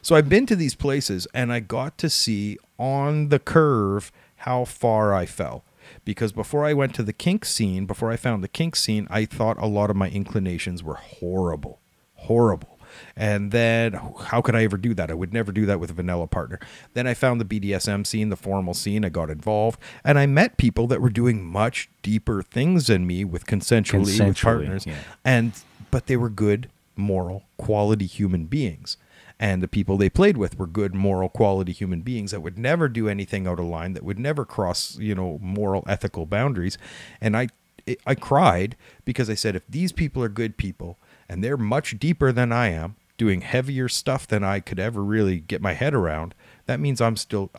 So I've been to these places, and I got to see on the curve how far I fell. Because before I went to the kink scene, before I found the kink scene, I thought a lot of my inclinations were horrible. And then how could I ever do that? I would never do that with a vanilla partner. Then I found the BDSM scene, the formal scene. I got involved, and I met people that were doing much deeper things than me with consensually with partners. Yeah. But they were good, moral, quality human beings. And the people they played with were good, moral, quality human beings that would never do anything out of line, that would never cross, moral, ethical boundaries. And I cried, because I said, if these people are good people and they're much deeper than I am, doing heavier stuff than I could ever really get my head around, that means I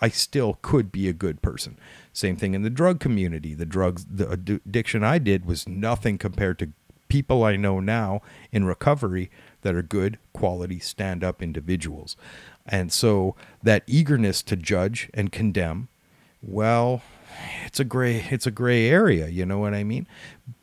still could be a good person. Same thing in the drug community. The addiction I did was nothing compared to people I know now in recovery that are good, quality, stand-up individuals. And so that eagerness to judge and condemn, well, it's a gray area, you know what I mean?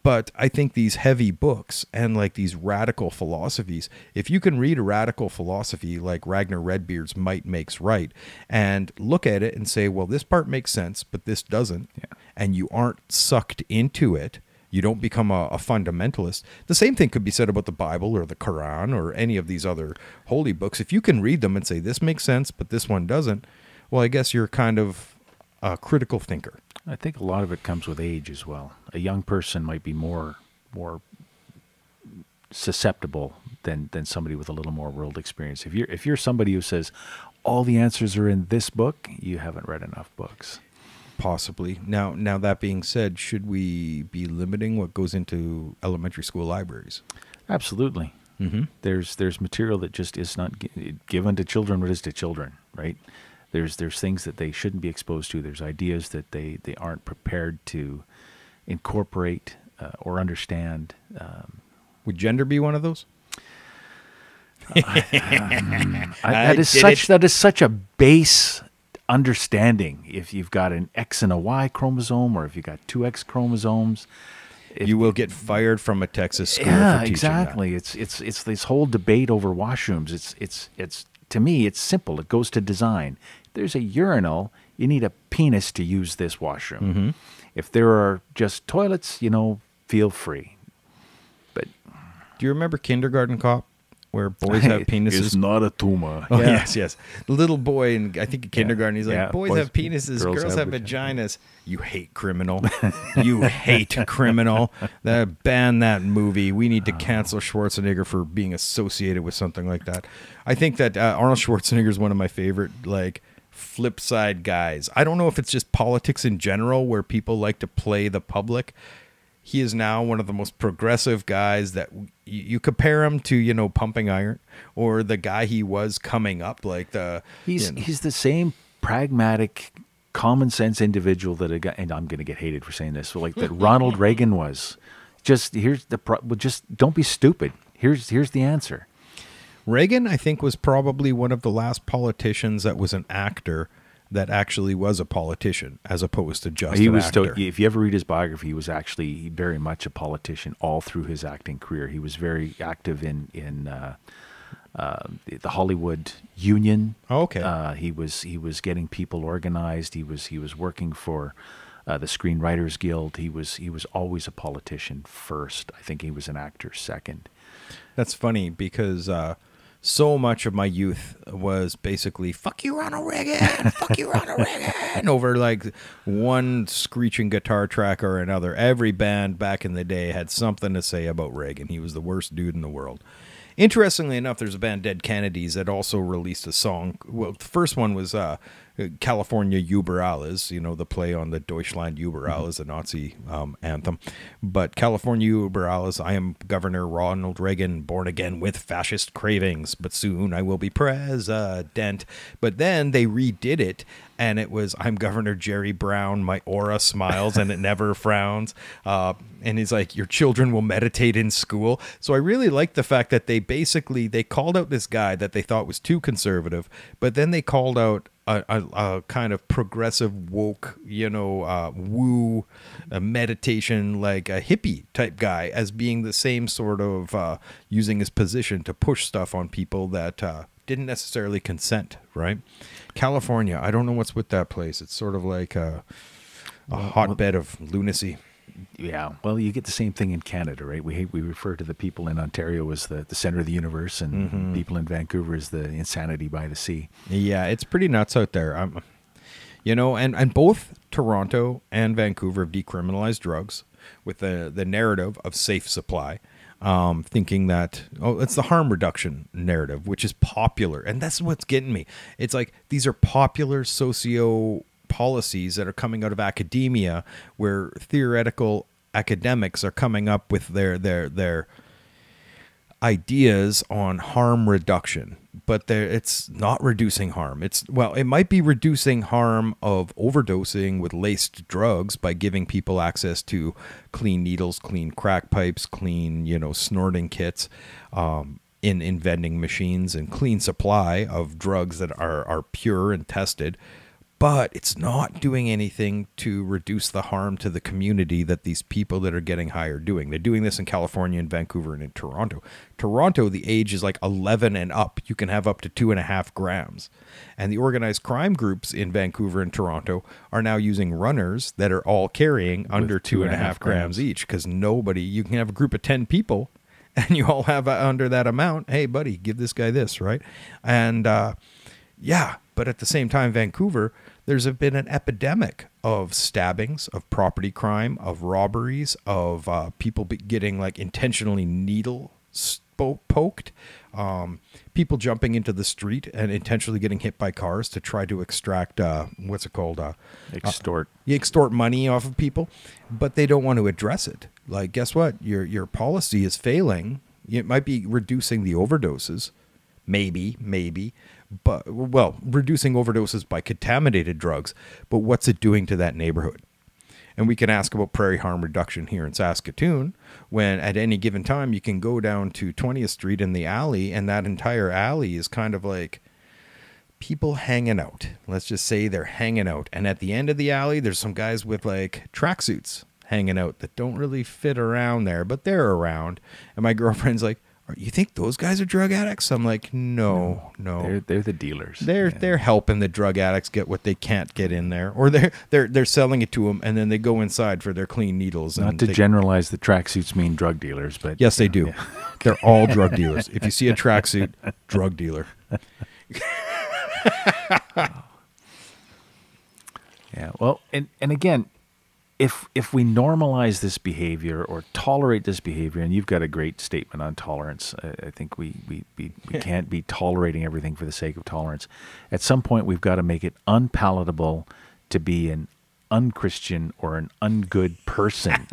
But I think these heavy books and like these radical philosophies, if you can read a radical philosophy like Ragnar Redbeard's Might Makes Right and look at it and say, well, this part makes sense, but this doesn't, and you aren't sucked into it, you don't become a fundamentalist. The same thing could be said about the Bible or the Quran or any of these other holy books. If you can read them and say, this makes sense, but this one doesn't, well, I guess you're kind of a critical thinker. I think a lot of it comes with age as well. A young person might be more susceptible than somebody with a little more world experience. If you're somebody who says, all the answers are in this book, you haven't read enough books. Possibly. Now that being said, should we be limiting what goes into elementary school libraries? Absolutely. There's material that just is not given to children. What is to children, right? There's things that they shouldn't be exposed to. There's ideas that they aren't prepared to incorporate or understand. Would gender be one of those? That is such a base understanding. If you've got an X and a Y chromosome, or if you've got two X chromosomes, you will get fired from a Texas school. Yeah, for teaching exactly. That. It's this whole debate over washrooms. It's to me, it's simple. It goes to design. If there's a urinal, you need a penis to use this washroom. If there are just toilets, feel free. But do you remember Kindergarten Cop, where boys have penises? It's not a tumor. Oh, yes. The little boy, in I think in kindergarten, he's like, boys have penises, girls have vaginas. You hate criminal. You hate criminal. Ban that movie. We need to cancel Schwarzenegger for being associated with something like that. I think that Arnold Schwarzenegger is one of my favorite, flip side guys. I don't know if it's just politics in general where people like to play the public. He is now one of the most progressive guys that you compare him to, Pumping Iron, or the guy he was coming up, he's the same pragmatic, common sense individual that and I'm going to get hated for saying this, that Ronald Reagan was. Just just don't be stupid. Here's the answer. Reagan, I think, was probably one of the last politicians that was an actor that actually was a politician, as opposed to just an actor. If you ever read his biography, he was actually very much a politician all through his acting career. He was very active in the Hollywood Union. Oh, okay. He was getting people organized. He was working for the Screenwriters Guild. He was always a politician first. I think he was an actor second. That's funny because so much of my youth was basically "fuck you, Ronald Reagan," "fuck you, Ronald Reagan," over one screeching guitar track or another. Every band back in the day had something to say about Reagan. He was the worst dude in the world. Interestingly enough, there's a band, Dead Kennedys, that also released a song. Well, the first one was California Über Alles, the play on the Deutschland über alles, the Nazi anthem. But California Über Alles, I am Governor Ronald Reagan, born again with fascist cravings, but soon I will be president. But then they redid it, and it was, I'm Governor Jerry Brown, my aura smiles and it never frowns. And he's like, your children will meditate in school. So I really like the fact that they called out this guy that they thought was too conservative, but then they called out a kind of progressive woke, woo, meditation, like a hippie type guy, as being the same sort of using his position to push stuff on people that didn't necessarily consent, right? California, I don't know what's with that place. It's sort of like a hotbed of lunacy. Yeah, well, you get the same thing in Canada, right? We refer to the people in Ontario as the center of the universe, and people in Vancouver as the insanity by the sea. Yeah, it's pretty nuts out there. And both Toronto and Vancouver have decriminalized drugs with the narrative of safe supply, thinking that, it's the harm reduction narrative, which is popular. And that's what's getting me. It's like these are popular socio policies that are coming out of academia, where theoretical academics are coming up with their ideas on harm reduction, but it's not reducing harm. It might be reducing harm of overdosing with laced drugs by giving people access to clean needles, clean crack pipes, clean, snorting kits, in vending machines, and clean supply of drugs that are pure and tested. But it's not doing anything to reduce the harm to the community that these people that are getting high are doing. They're doing this in California and Vancouver and in Toronto. Toronto, the age is 11 and up. You can have up to 2.5 grams. And the organized crime groups in Vancouver and Toronto are now using runners that are all carrying under 2.5 grams each, because you can have a group of 10 people and you all have under that amount. Hey, buddy, give this guy this, right? And but at the same time, Vancouver, there's been an epidemic of stabbings, of property crime, of robberies, of people getting intentionally needle poked, people jumping into the street and intentionally getting hit by cars to try to extract, extort money off of people, but they don't want to address it. Guess what? Your policy is failing. It might be reducing the overdoses, maybe, but, well, reducing overdoses by contaminated drugs, but what's it doing to that neighborhood? And we can ask about prairie harm reduction here in Saskatoon, when at any given time you can go down to 20th Street in the alley, and that entire alley is kind of like people hanging out. Let's just say they're hanging out. And at the end of the alley, there's some guys with like tracksuits hanging out that don't really fit around there, but they're around. And my girlfriend's like, you think those guys are drug addicts? I'm like, no. They're the dealers. They're helping the drug addicts get what they can't get in there, or they're selling it to them, and then they go inside for their clean needles. Not to generalize, the tracksuits mean drug dealers, but yes, they do. Yeah. They're all drug dealers. If you see a tracksuit, drug dealer. Yeah. Well, and again, if we normalize this behavior or tolerate this behavior, and you've got a great statement on tolerance, I think we can't be tolerating everything for the sake of tolerance. At some point, we've got to make it unpalatable to be an unchristian or an ungood person.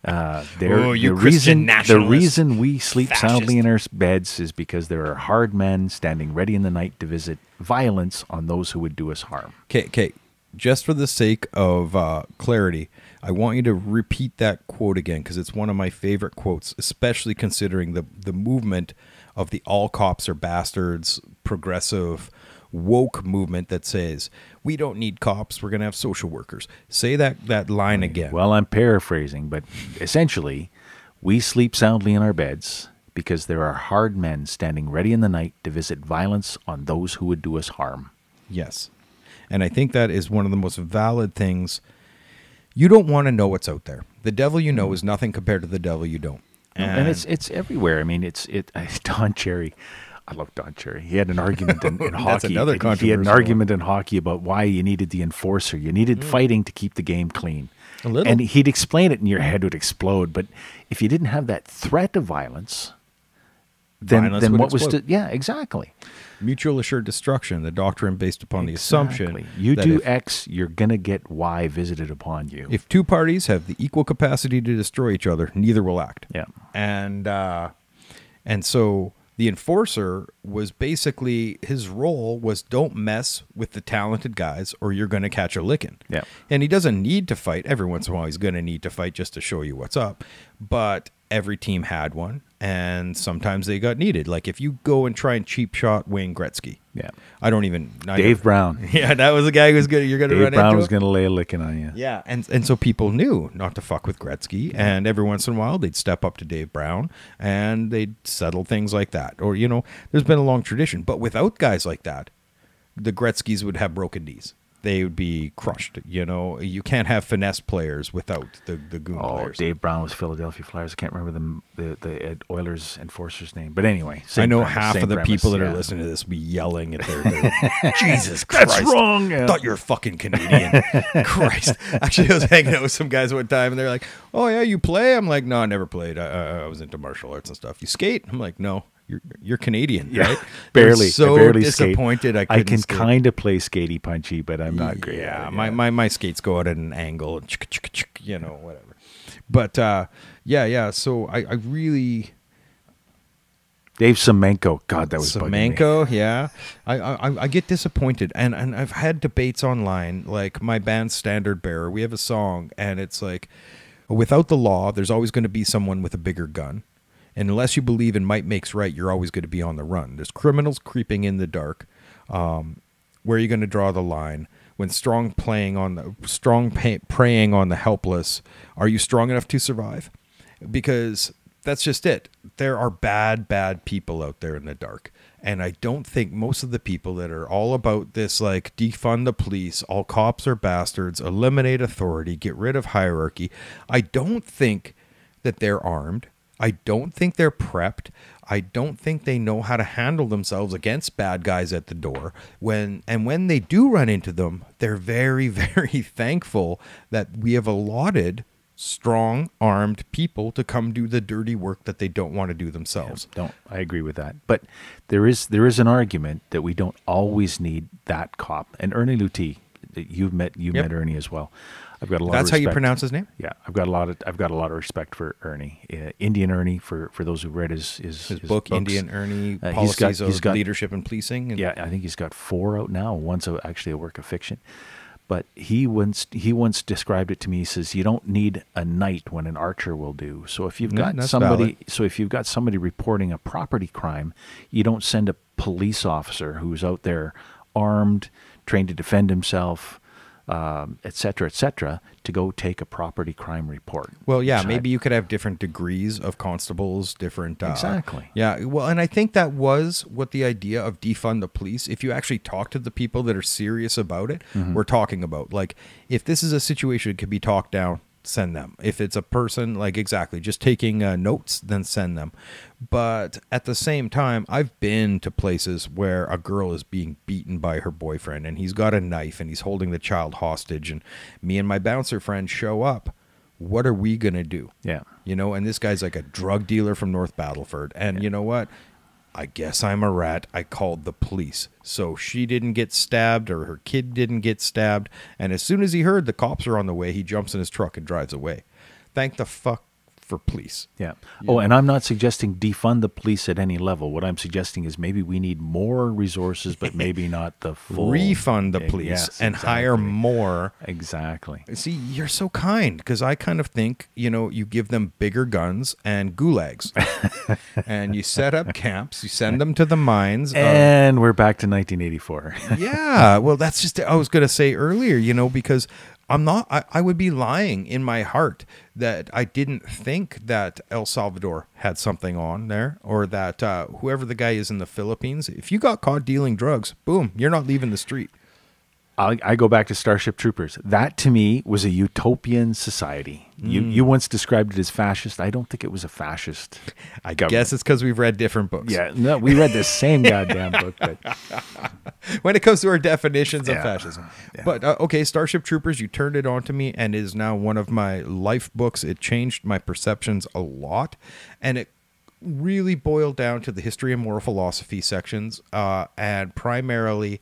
You Christian nationalist, the reason we sleep fascist. soundly in our beds is because there are hard men standing ready in the night to visit violence on those who would do us harm. Okay. Just for the sake of clarity, I want you to repeat that quote again, because it's one of my favorite quotes, especially considering the movement of the all cops are bastards, progressive, woke movement that says, we don't need cops, we're going to have social workers. Say that line again. Well, I'm paraphrasing, but essentially, we sleep soundly in our beds because there are hard men standing ready in the night to visit violence on those who would do us harm. Yes. And I think that is one of the most valid things. You don't want to know what's out there. The devil you know is nothing compared to the devil you don't. And it's everywhere. I mean, Don Cherry. I love Don Cherry. He had an argument in hockey. That's another controversial He had an argument in hockey about why you needed the enforcer. You needed fighting to keep the game clean. A little. And he'd explain it and your head would explode. But if you didn't have that threat of violence, then what was to... Yeah, exactly. Mutual assured destruction, the doctrine based upon the assumption you that do if, X, you're going to get Y visited upon you. If two parties have the equal capacity to destroy each other, neither will act. Yeah. And so the enforcer was basically, his role was don't mess with the talented guys or you're going to catch a licking. Yeah. And he doesn't need to fight. Every once in a while he's going to need to fight just to show you what's up. But every team had one, and sometimes they got needed. Like if you go and try and cheap shot Wayne Gretzky. Yeah. Dave Brown. Yeah, that was the guy who was good. You're going to run into. Dave Brown was going to lay a licking on you. Yeah, and so people knew not to fuck with Gretzky, and every once in a while they'd step up to Dave Brown and they'd settle things like that. Or, there's been a long tradition. But without guys like that, the Gretzkys would have broken knees. They would be crushed. You can't have finesse players without the goon players. Dave Brown was Philadelphia Flyers. I can't remember the Oilers enforcer's name. But anyway. I know half of the people that are listening to this will be yelling at their Jesus Christ. That's wrong. I thought you were fucking Canadian. Christ. Actually, I was hanging out with some guys one time, and they're like, oh, yeah, you play? I'm like, no, I never played. I was into martial arts and stuff. You skate? I'm like, no. You're Canadian, right? Barely. So I barely disappointed. Skate. I can kind of play skatey punchy, but I'm not great. Yeah, my skates go out at an angle, and whatever. But yeah. So I really. Dave Semenko, God, that was Semenko. Yeah, I get disappointed, and I've had debates online. Like my band's Standard Bearer, we have a song, and it's like, without the law, there's always going to be someone with a bigger gun. And unless you believe in might makes right, you're always going to be on the run. There's criminals creeping in the dark. Where are you going to draw the line? When preying on the helpless, are you strong enough to survive? Because that's just it. There are bad people out there in the dark. And I don't think most of the people that are all about this, like defund the police, all cops are bastards, eliminate authority, get rid of hierarchy, I don't think that they're armed. I don't think they're prepped. I don't think they know how to handle themselves against bad guys at the door. When they do run into them, they're very, very thankful that we have allotted strong, armed people to come do the dirty work that they don't want to do themselves. I agree with that. But there is an argument that we don't always need that cop. And Ernie Lutie, you've met Ernie as well. I've got a lot. That's of how you respect. pronounce his name? Yeah, I've got a lot of respect for Ernie, Indian Ernie. For those who read his book, books. Indian Ernie, He's Policies got of Leadership and Policing. And yeah, I think he's got 4 out now. One's actually a work of fiction. But he once described it to me. He says, "You don't need a knight when an archer will do." So if you've got that's somebody, valid. reporting a property crime, you don't send a police officer who's out there armed, trained to defend himself, et cetera, to go take a property crime report. Well, yeah, maybe you could have different degrees of constables, different... Exactly. Yeah, well, and I think that was what the idea of defund the police, if you actually talk to the people that are serious about it, we're talking about. Like, if this is a situation that could be talked down, send them. If it's a person, like, exactly, just taking notes, then send them. But at the same time, I've been to places where a girl is being beaten by her boyfriend, and he's got a knife, and he's holding the child hostage, and me and my bouncer friend show up. What are we going to do? Yeah. You know, and this guy's like a drug dealer from North Battleford. And you know what? I guess I'm a rat. I called the police. So she didn't get stabbed, or her kid didn't get stabbed. And as soon as he heard the cops are on the way, he jumps in his truck and drives away. Thank the fuck for police. Yeah. Oh, and I'm not suggesting defund the police at any level. What I'm suggesting is maybe we need more resources, but maybe not the full... Refund the police, Yes, and hire more. Exactly. See, you're so kind, because I kind of think, you know, you give them bigger guns and gulags. And you set up camps, you send them to the mines. And we're back to 1984. Yeah, well, that's just, I was going to say earlier, you know, because I would be lying in my heart that I didn't think that El Salvador had something on there, or that whoever the guy is in the Philippines, if you got caught dealing drugs, boom, you're not leaving the street. I go back to Starship Troopers. That, to me, was a utopian society. You once described it as fascist. I don't think it was a fascist I government. guess it's because we've read different books. Yeah, no, we read the same goddamn book. But When it comes to our definitions of Yeah. fascism. Yeah. But, okay, Starship Troopers, you turned it on to me, and is now one of my life books. It changed my perceptions a lot, and it really boiled down to the history and moral philosophy sections, and primarily...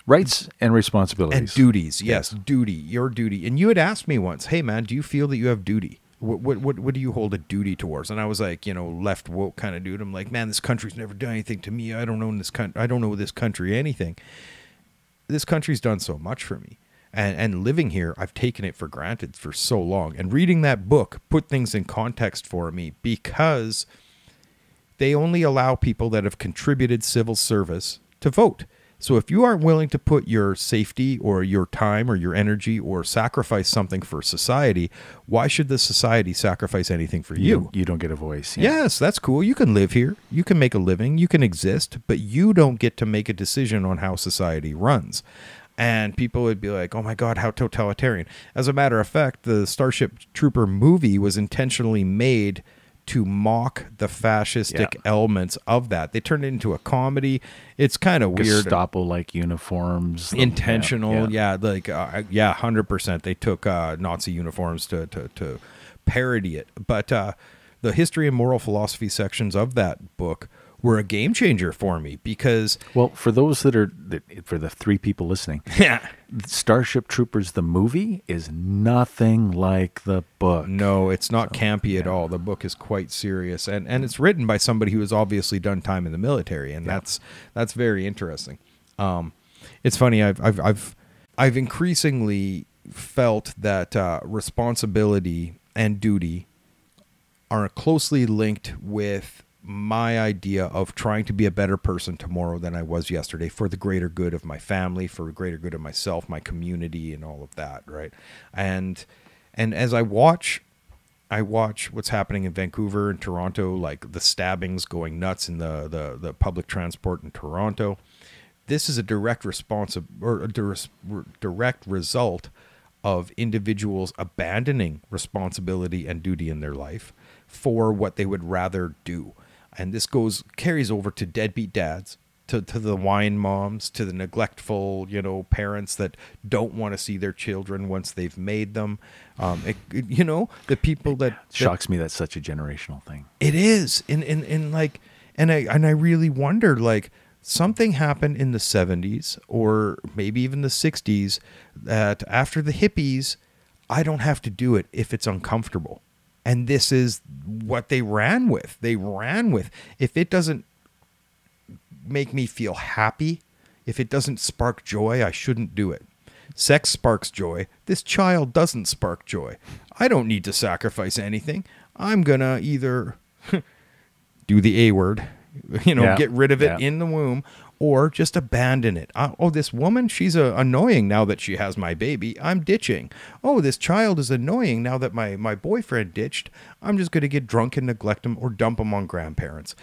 rights and responsibilities. And duties, yes, duty, your duty. And you had asked me once, hey, man, do you feel that you have duty? What do you hold a duty towards? And I was like, you know, left woke kind of dude. I'm like, man, this country's never done anything to me. I don't know this country anything. This country's done so much for me. And living here, I've taken it for granted for so long. And reading that book put things in context for me, because they only allow people that have contributed civil service to vote. So if you aren't willing to put your safety or your time or your energy or sacrifice something for society, why should the society sacrifice anything for you? You don't get a voice. Yeah. Yes, that's cool. You can live here. You can make a living. You can exist, but you don't get to make a decision on how society runs. And people would be like, oh my God, how totalitarian. As a matter of fact, the Starship Trooper movie was intentionally made to mock the fascistic elements of that. They turned it into a comedy. It's kind of weird. Gestapo-like uniforms. Intentional. Yeah. Like, 100%. They took Nazi uniforms to parody it. But the history and moral philosophy sections of that book were a game changer for me, because... Well, for those for the 3 people listening, Starship Troopers, the movie, is nothing like the book. No, it's not campy at all. The book is quite serious, and it's written by somebody who has obviously done time in the military, and that's very interesting. It's funny. I've increasingly felt that responsibility and duty are closely linked with my idea of trying to be a better person tomorrow than I was yesterday, for the greater good of my family, for the greater good of myself, my community, and all of that, right? And as I watch what's happening in Vancouver and Toronto, like the stabbings going nuts in the public transport in Toronto, this is a direct direct result of individuals abandoning responsibility and duty in their life for what they would rather do. And this carries over to deadbeat dads, to the wine moms, to the neglectful, parents that don't want to see their children once they've made them. The people that shocks me. That's such a generational thing. It is. And I really wonder, like, something happened in the 70s or maybe even the 60s that after the hippies, I don't have to do it if it's uncomfortable. And this is what they ran with. They ran with, if it doesn't make me feel happy, if it doesn't spark joy, I shouldn't do it. Sex sparks joy. This child doesn't spark joy. I don't need to sacrifice anything. I'm going to either do the A word, get rid of it in the womb, or just abandon it. Oh, this woman, she's annoying now that she has my baby. I'm ditching. Oh, this child is annoying now that my boyfriend ditched. I'm just going to get drunk and neglect him or dump him on grandparents.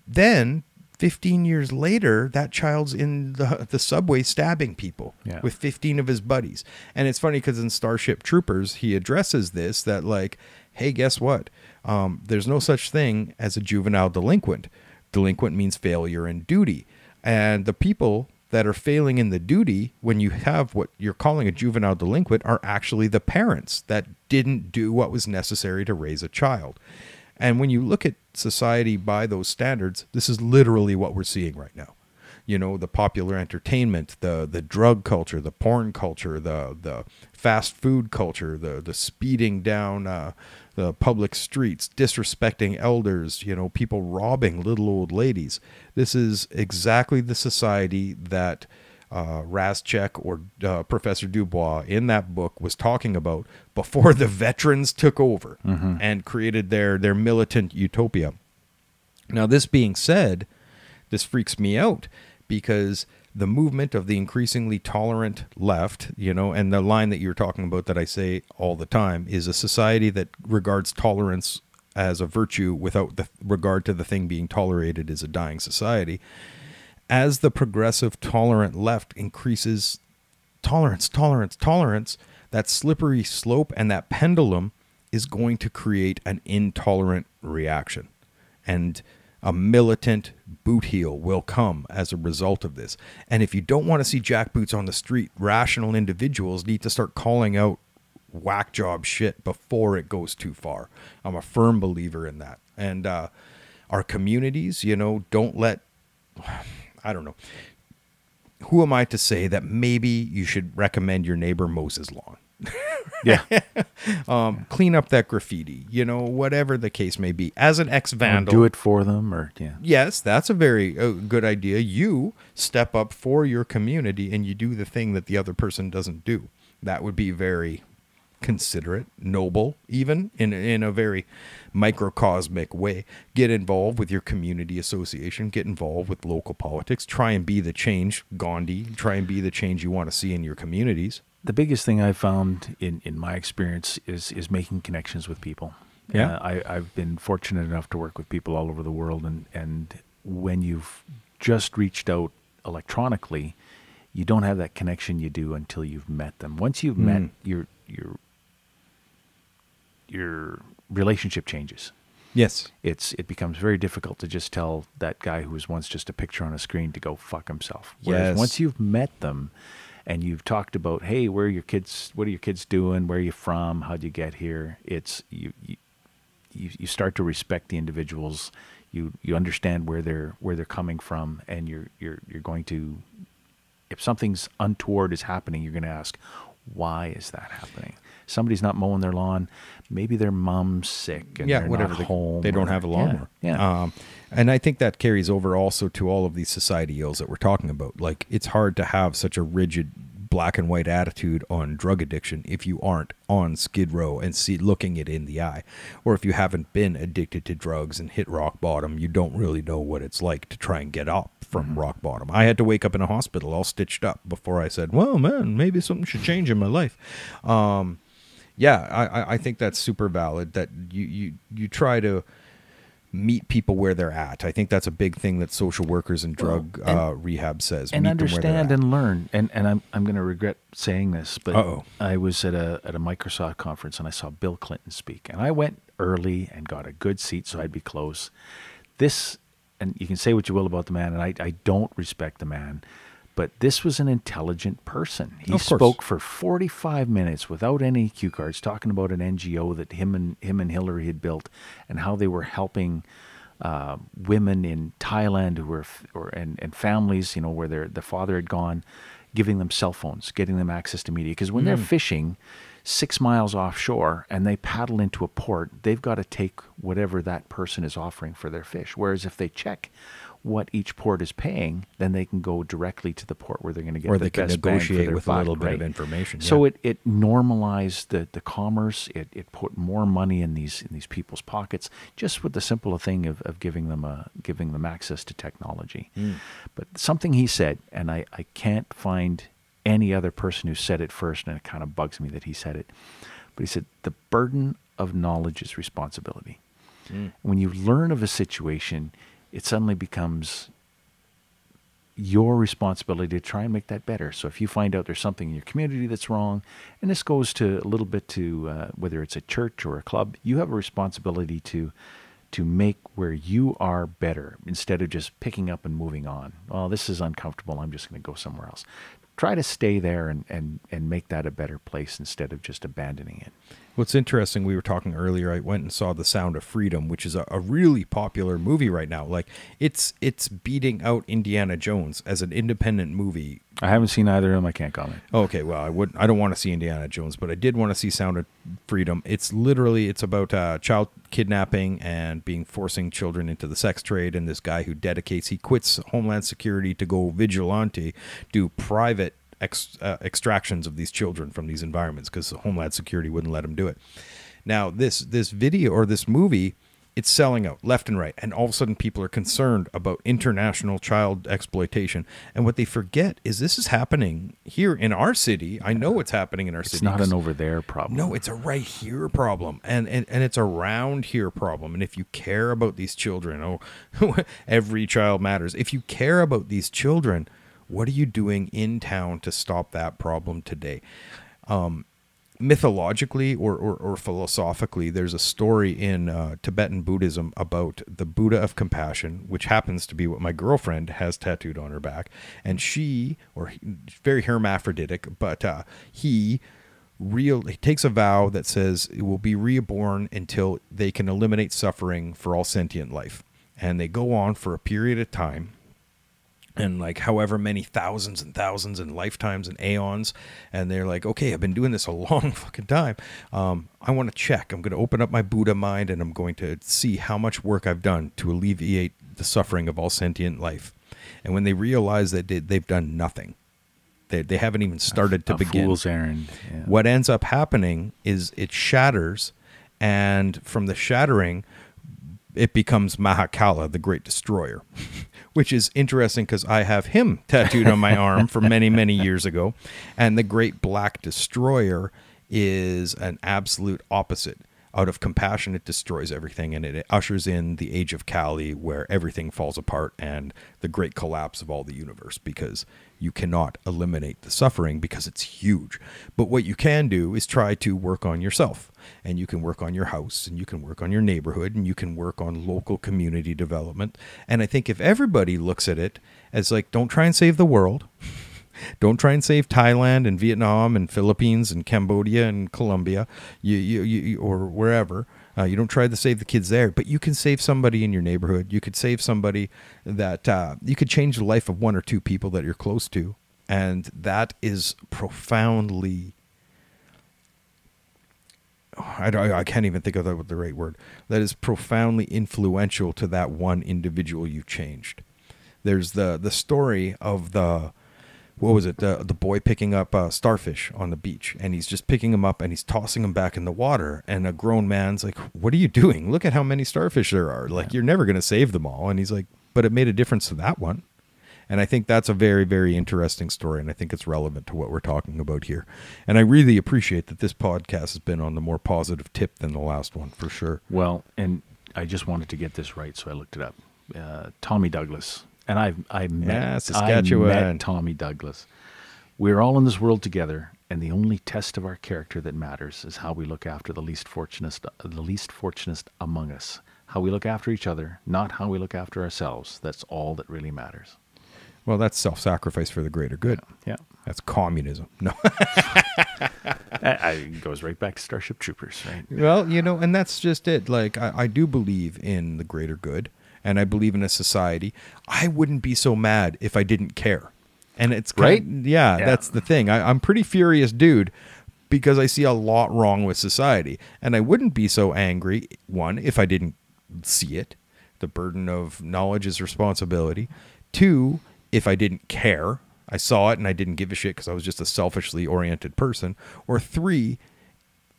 Then 15 years later, that child's in the subway stabbing people with 15 of his buddies. And it's funny because in Starship Troopers, he addresses this, that like, hey, guess what? There's no such thing as a juvenile delinquent. Delinquent means failure in duty. And the people that are failing in the duty when you have what you're calling a juvenile delinquent are actually the parents that didn't do what was necessary to raise a child. And when you look at society by those standards, this is literally what we're seeing right now. The popular entertainment, the drug culture, the porn culture, the fast food culture, the speeding down the public streets, disrespecting elders, people robbing little old ladies. This is exactly the society that Razchek or Professor Dubois in that book was talking about before the veterans took over and created their militant utopia. Now, this being said, this freaks me out because the movement of the increasingly tolerant left, and the line that you're talking about that I say all the time is a society that regards tolerance as a virtue without the regard to the thing being tolerated is a dying society. As the progressive tolerant left increases tolerance, that slippery slope and that pendulum is going to create an intolerant reaction. And a militant boot heel will come as a result of this. And if you don't want to see jackboots on the street, rational individuals need to start calling out whack job shit before it goes too far. I'm a firm believer in that. And our communities, don't let, I don't know. Who am I to say that maybe you should recommend your neighbor Moses' lawn? Clean up that graffiti, whatever the case may be. As an ex-vandal, do it for them, yes, that's a very good idea. You step up for your community and you do the thing that the other person doesn't do. That would be very considerate, noble, even in a very microcosmic way. Get involved with your community association, get involved with local politics, try and be the change, Gandhi, try and be the change you want to see in your communities. The biggest thing I've found in my experience is making connections with people. Yeah. I've been fortunate enough to work with people all over the world, and when you've just reached out electronically, you don't have that connection you do until you've met them. Once you've met, your relationship changes. Yes. It becomes very difficult to just tell that guy who was once just a picture on a screen to go fuck himself. Whereas once you've met them and you've talked about, hey, what are your kids doing? Where are you from? How'd you get here? It's you start to respect the individuals. You understand where they're coming from, and you're going to, if something's untoward is happening, you're going to ask, why is that happening? Somebody's not mowing their lawn. Maybe their mom's sick and they're not home. They don't have a lawnmower. Yeah. And I think that carries over also to all of these society ills that we're talking about. Like, it's hard to have such a rigid black and white attitude on drug addiction if you aren't on Skid Row and looking it in the eye. Or if you haven't been addicted to drugs and hit rock bottom, you don't really know what it's like to try and get up from rock bottom. I had to wake up in a hospital all stitched up before I said, well, man, maybe something should change in my life. I think that's super valid, that you try to meet people where they're at. I think that's a big thing that social workers and drug rehab says. And understand and learn. And I'm going to regret saying this, but I was at a Microsoft conference and I saw Bill Clinton speak. And I went early and got a good seat so I'd be close. And you can say what you will about the man, and I don't respect the man, but this was an intelligent person. He spoke for 45 minutes without any cue cards, talking about an NGO that him and Hillary had built and how they were helping women in Thailand who were, and families, where the father had gone, giving them cell phones, getting them access to media. Because when they're fishing 6 miles offshore and they paddle into a port, they've got to take whatever that person is offering for their fish. Whereas if they check what each port is paying, then they can go directly to the port where they're going to get or the they can best bang for negotiate their with buck, a little bit right? of information. So it normalized the commerce. It put more money in these people's pockets, just with the simple thing of giving them access to technology. But something he said, and I can't find any other person who said it first, and it kind of bugs me that he said it. But he said, the burden of knowledge is responsibility. When you learn of a situation, it suddenly becomes your responsibility to try and make that better. So if you find out there's something in your community that's wrong, and this goes to a little bit to whether it's a church or a club, you have a responsibility to make where you are better instead of just picking up and moving on. Well, this is uncomfortable, I'm just going to go somewhere else. Try to stay there and make that a better place instead of just abandoning it. What's interesting, we were talking earlier, I went and saw The Sound of Freedom, which is a really popular movie right now. Like, it's beating out Indiana Jones as an independent movie. I haven't seen either of them, I can't comment. Okay, well, I don't want to see Indiana Jones, but I did want to see Sound of Freedom. It's about child kidnapping and forcing children into the sex trade, and this guy who he quits Homeland Security to go vigilante, do private extractions of these children from these environments because Homeland Security wouldn't let him do it. Now, this video or this movie, it's selling out left and right, and all of a sudden people are concerned about international child exploitation. And what they forget is this is happening here in our city. I know it's happening in our city. It's not an over there problem. No, it's a right here problem, and it's a round here problem. And if you care about these children, every child matters. If you care about these children, what are you doing in town to stop that problem today? Mythologically or philosophically, there's a story in Tibetan Buddhism about the Buddha of compassion, which happens to be what my girlfriend has tattooed on her back. And very hermaphroditic, but he takes a vow that says it will be reborn until they can eliminate suffering for all sentient life. And they go on for a period of time. And like however many thousands and thousands and lifetimes and aeons. And they're like, okay, I've been doing this a long fucking time. I want to check. I'm going to open up my Buddha mind and I'm going to see how much work I've done to alleviate the suffering of all sentient life. And when they realize that they've done nothing, they haven't even started to begin. Fool's errand. Yeah. What ends up happening is it shatters. And from the shattering, it becomes Mahakala, the great destroyer. Which is interesting because I have him tattooed on my arm from many, many years ago. And the Great Black Destroyer is an absolute opposite. Out of compassion, it destroys everything, and it ushers in the age of Kali, where everything falls apart and the great collapse of all the universe, because you cannot eliminate the suffering because it's huge. But what you can do is try to work on yourself, and you can work on your house, and you can work on your neighborhood, and you can work on local community development. And I think if everybody looks at it as like, don't try and save the world, don't try and save Thailand and Vietnam and Philippines and Cambodia and Colombia, you or wherever. You don't try to save the kids there, but you can save somebody in your neighborhood. You could save somebody that you could change the life of one or two people that you're close to. And that is profoundly, I can't even think of the right word. That is profoundly influential to that one individual you changed. There's the story of what was it? The boy picking up starfish on the beach, and he's just picking them up and he's tossing them back in the water. And a grown man's like, "What are you doing? Look at how many starfish there are. Like, you're never going to save them all." And he's like, "But it made a difference to that one." And I think that's a very, very interesting story, and I think it's relevant to what we're talking about here. And I really appreciate that this podcast has been on the more positive tip than the last one, for sure. Well, and I just wanted to get this right, so I looked it up. Tommy Douglas. And I met Tommy Douglas. We're all in this world together, and the only test of our character that matters is how we look after the least fortunate among us. How we look after each other, not how we look after ourselves. That's all that really matters. Well, that's self-sacrifice for the greater good. Yeah. That's communism. No. It goes right back to Starship Troopers, right? Well, and that's just it. Like, I do believe in the greater good. and I believe in a society, I wouldn't be so mad if I didn't care. And it's Right? yeah, that's the thing. I'm pretty furious dude because I see a lot wrong with society. And I wouldn't be so angry, one, if I didn't see it. The burden of knowledge is responsibility. Two, if I didn't care. I saw it and I didn't give a shit because I was just a selfishly oriented person. Or three,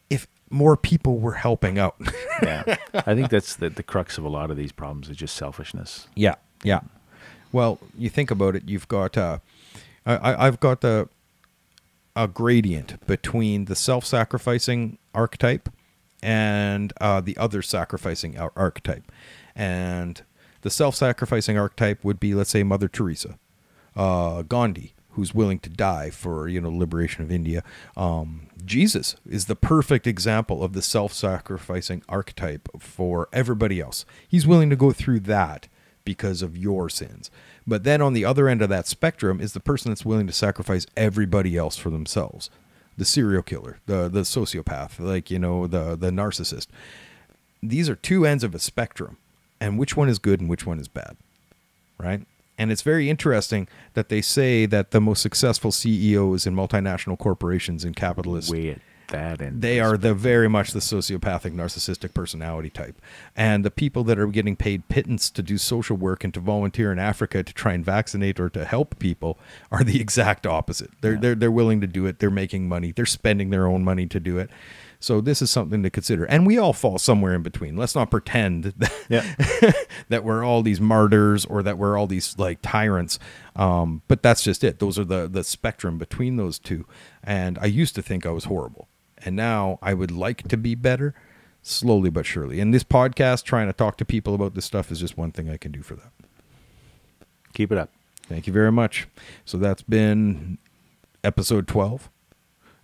if more people were helping out. Yeah. I think that's the crux of a lot of these problems is just selfishness. Yeah, yeah. Well, you think about it, you've got I've got a gradient between the self-sacrificing archetype and the other sacrificing archetype. And the self-sacrificing archetype would be, let's say, Mother Teresa, Gandhi, who's willing to die for, liberation of India. Jesus is the perfect example of the self-sacrificing archetype for everybody else. He's willing to go through that because of your sins. But then on the other end of that spectrum is the person that's willing to sacrifice everybody else for themselves. The serial killer, the sociopath, the narcissist. These are two ends of a spectrum. And which one is good and which one is bad, right? And it's very interesting that they say that the most successful CEOs in multinational corporations and capitalists, they are very much the sociopathic, narcissistic personality type. And the people that are getting paid pittance to do social work and to volunteer in Africa to try and vaccinate or to help people are the exact opposite. They're willing to do it. They're making money. They're spending their own money to do it. So this is something to consider. And we all fall somewhere in between. Let's not pretend that we're all these martyrs or that we're all these tyrants. But that's just it. Those are the spectrum between those two. And I used to think I was horrible. And now I would like to be better, slowly but surely. And this podcast, trying to talk to people about this stuff, is just one thing I can do for that. Keep it up. Thank you very much. So that's been episode 12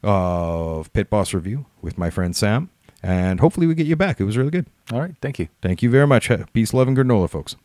of Pitboss Review with my friend Sam. And hopefully we get you back. It was really good. All right. Thank you. Thank you very much. Peace, love, and granola, folks.